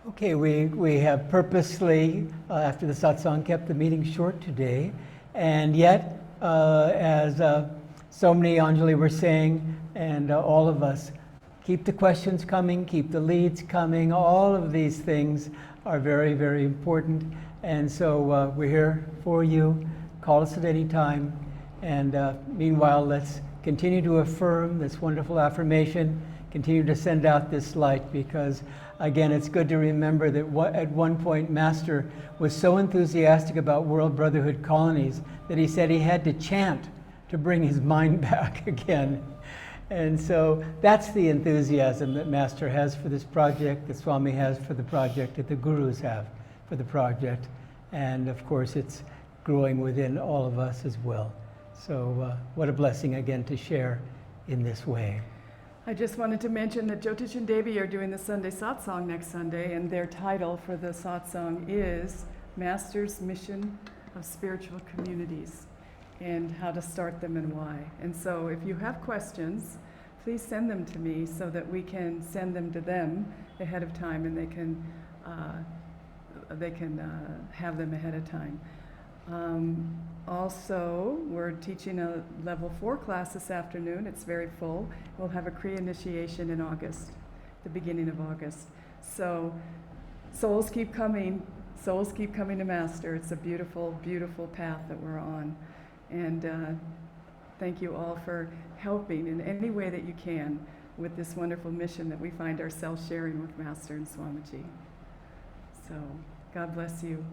Okay, we have purposely, after the satsang, kept the meeting short today. And yet, as so many Anjali were saying, and all of us, keep the questions coming, keep the leads coming. All of these things are very, very important. And so we're here for you. Call us at any time. And meanwhile, let's continue to affirm this wonderful affirmation, continue to send out this light, because again, it's good to remember that at one point, Master was so enthusiastic about World Brotherhood colonies that he said he had to chant to bring his mind back again. And so that's the enthusiasm that Master has for this project, that Swami has for the project, that the Gurus have for the project. And of course, it's growing within all of us as well. So what a blessing again to share in this way. I just wanted to mention that Jyotish and Devi are doing the Sunday satsang next Sunday, and their title for the satsang is Master's Mission of Spiritual Communities, and how to start them and why. And so if you have questions, please send them to me so that we can send them to them ahead of time, and they can have them ahead of time. Also, we're teaching a level 4 class this afternoon. It's very full. We'll have a Kriya initiation in August, the beginning of August. So souls keep coming to Master. It's a beautiful, beautiful path that we're on. And thank you all for helping in any way that you can with this wonderful mission that we find ourselves sharing with Master and Swamiji. So God bless you.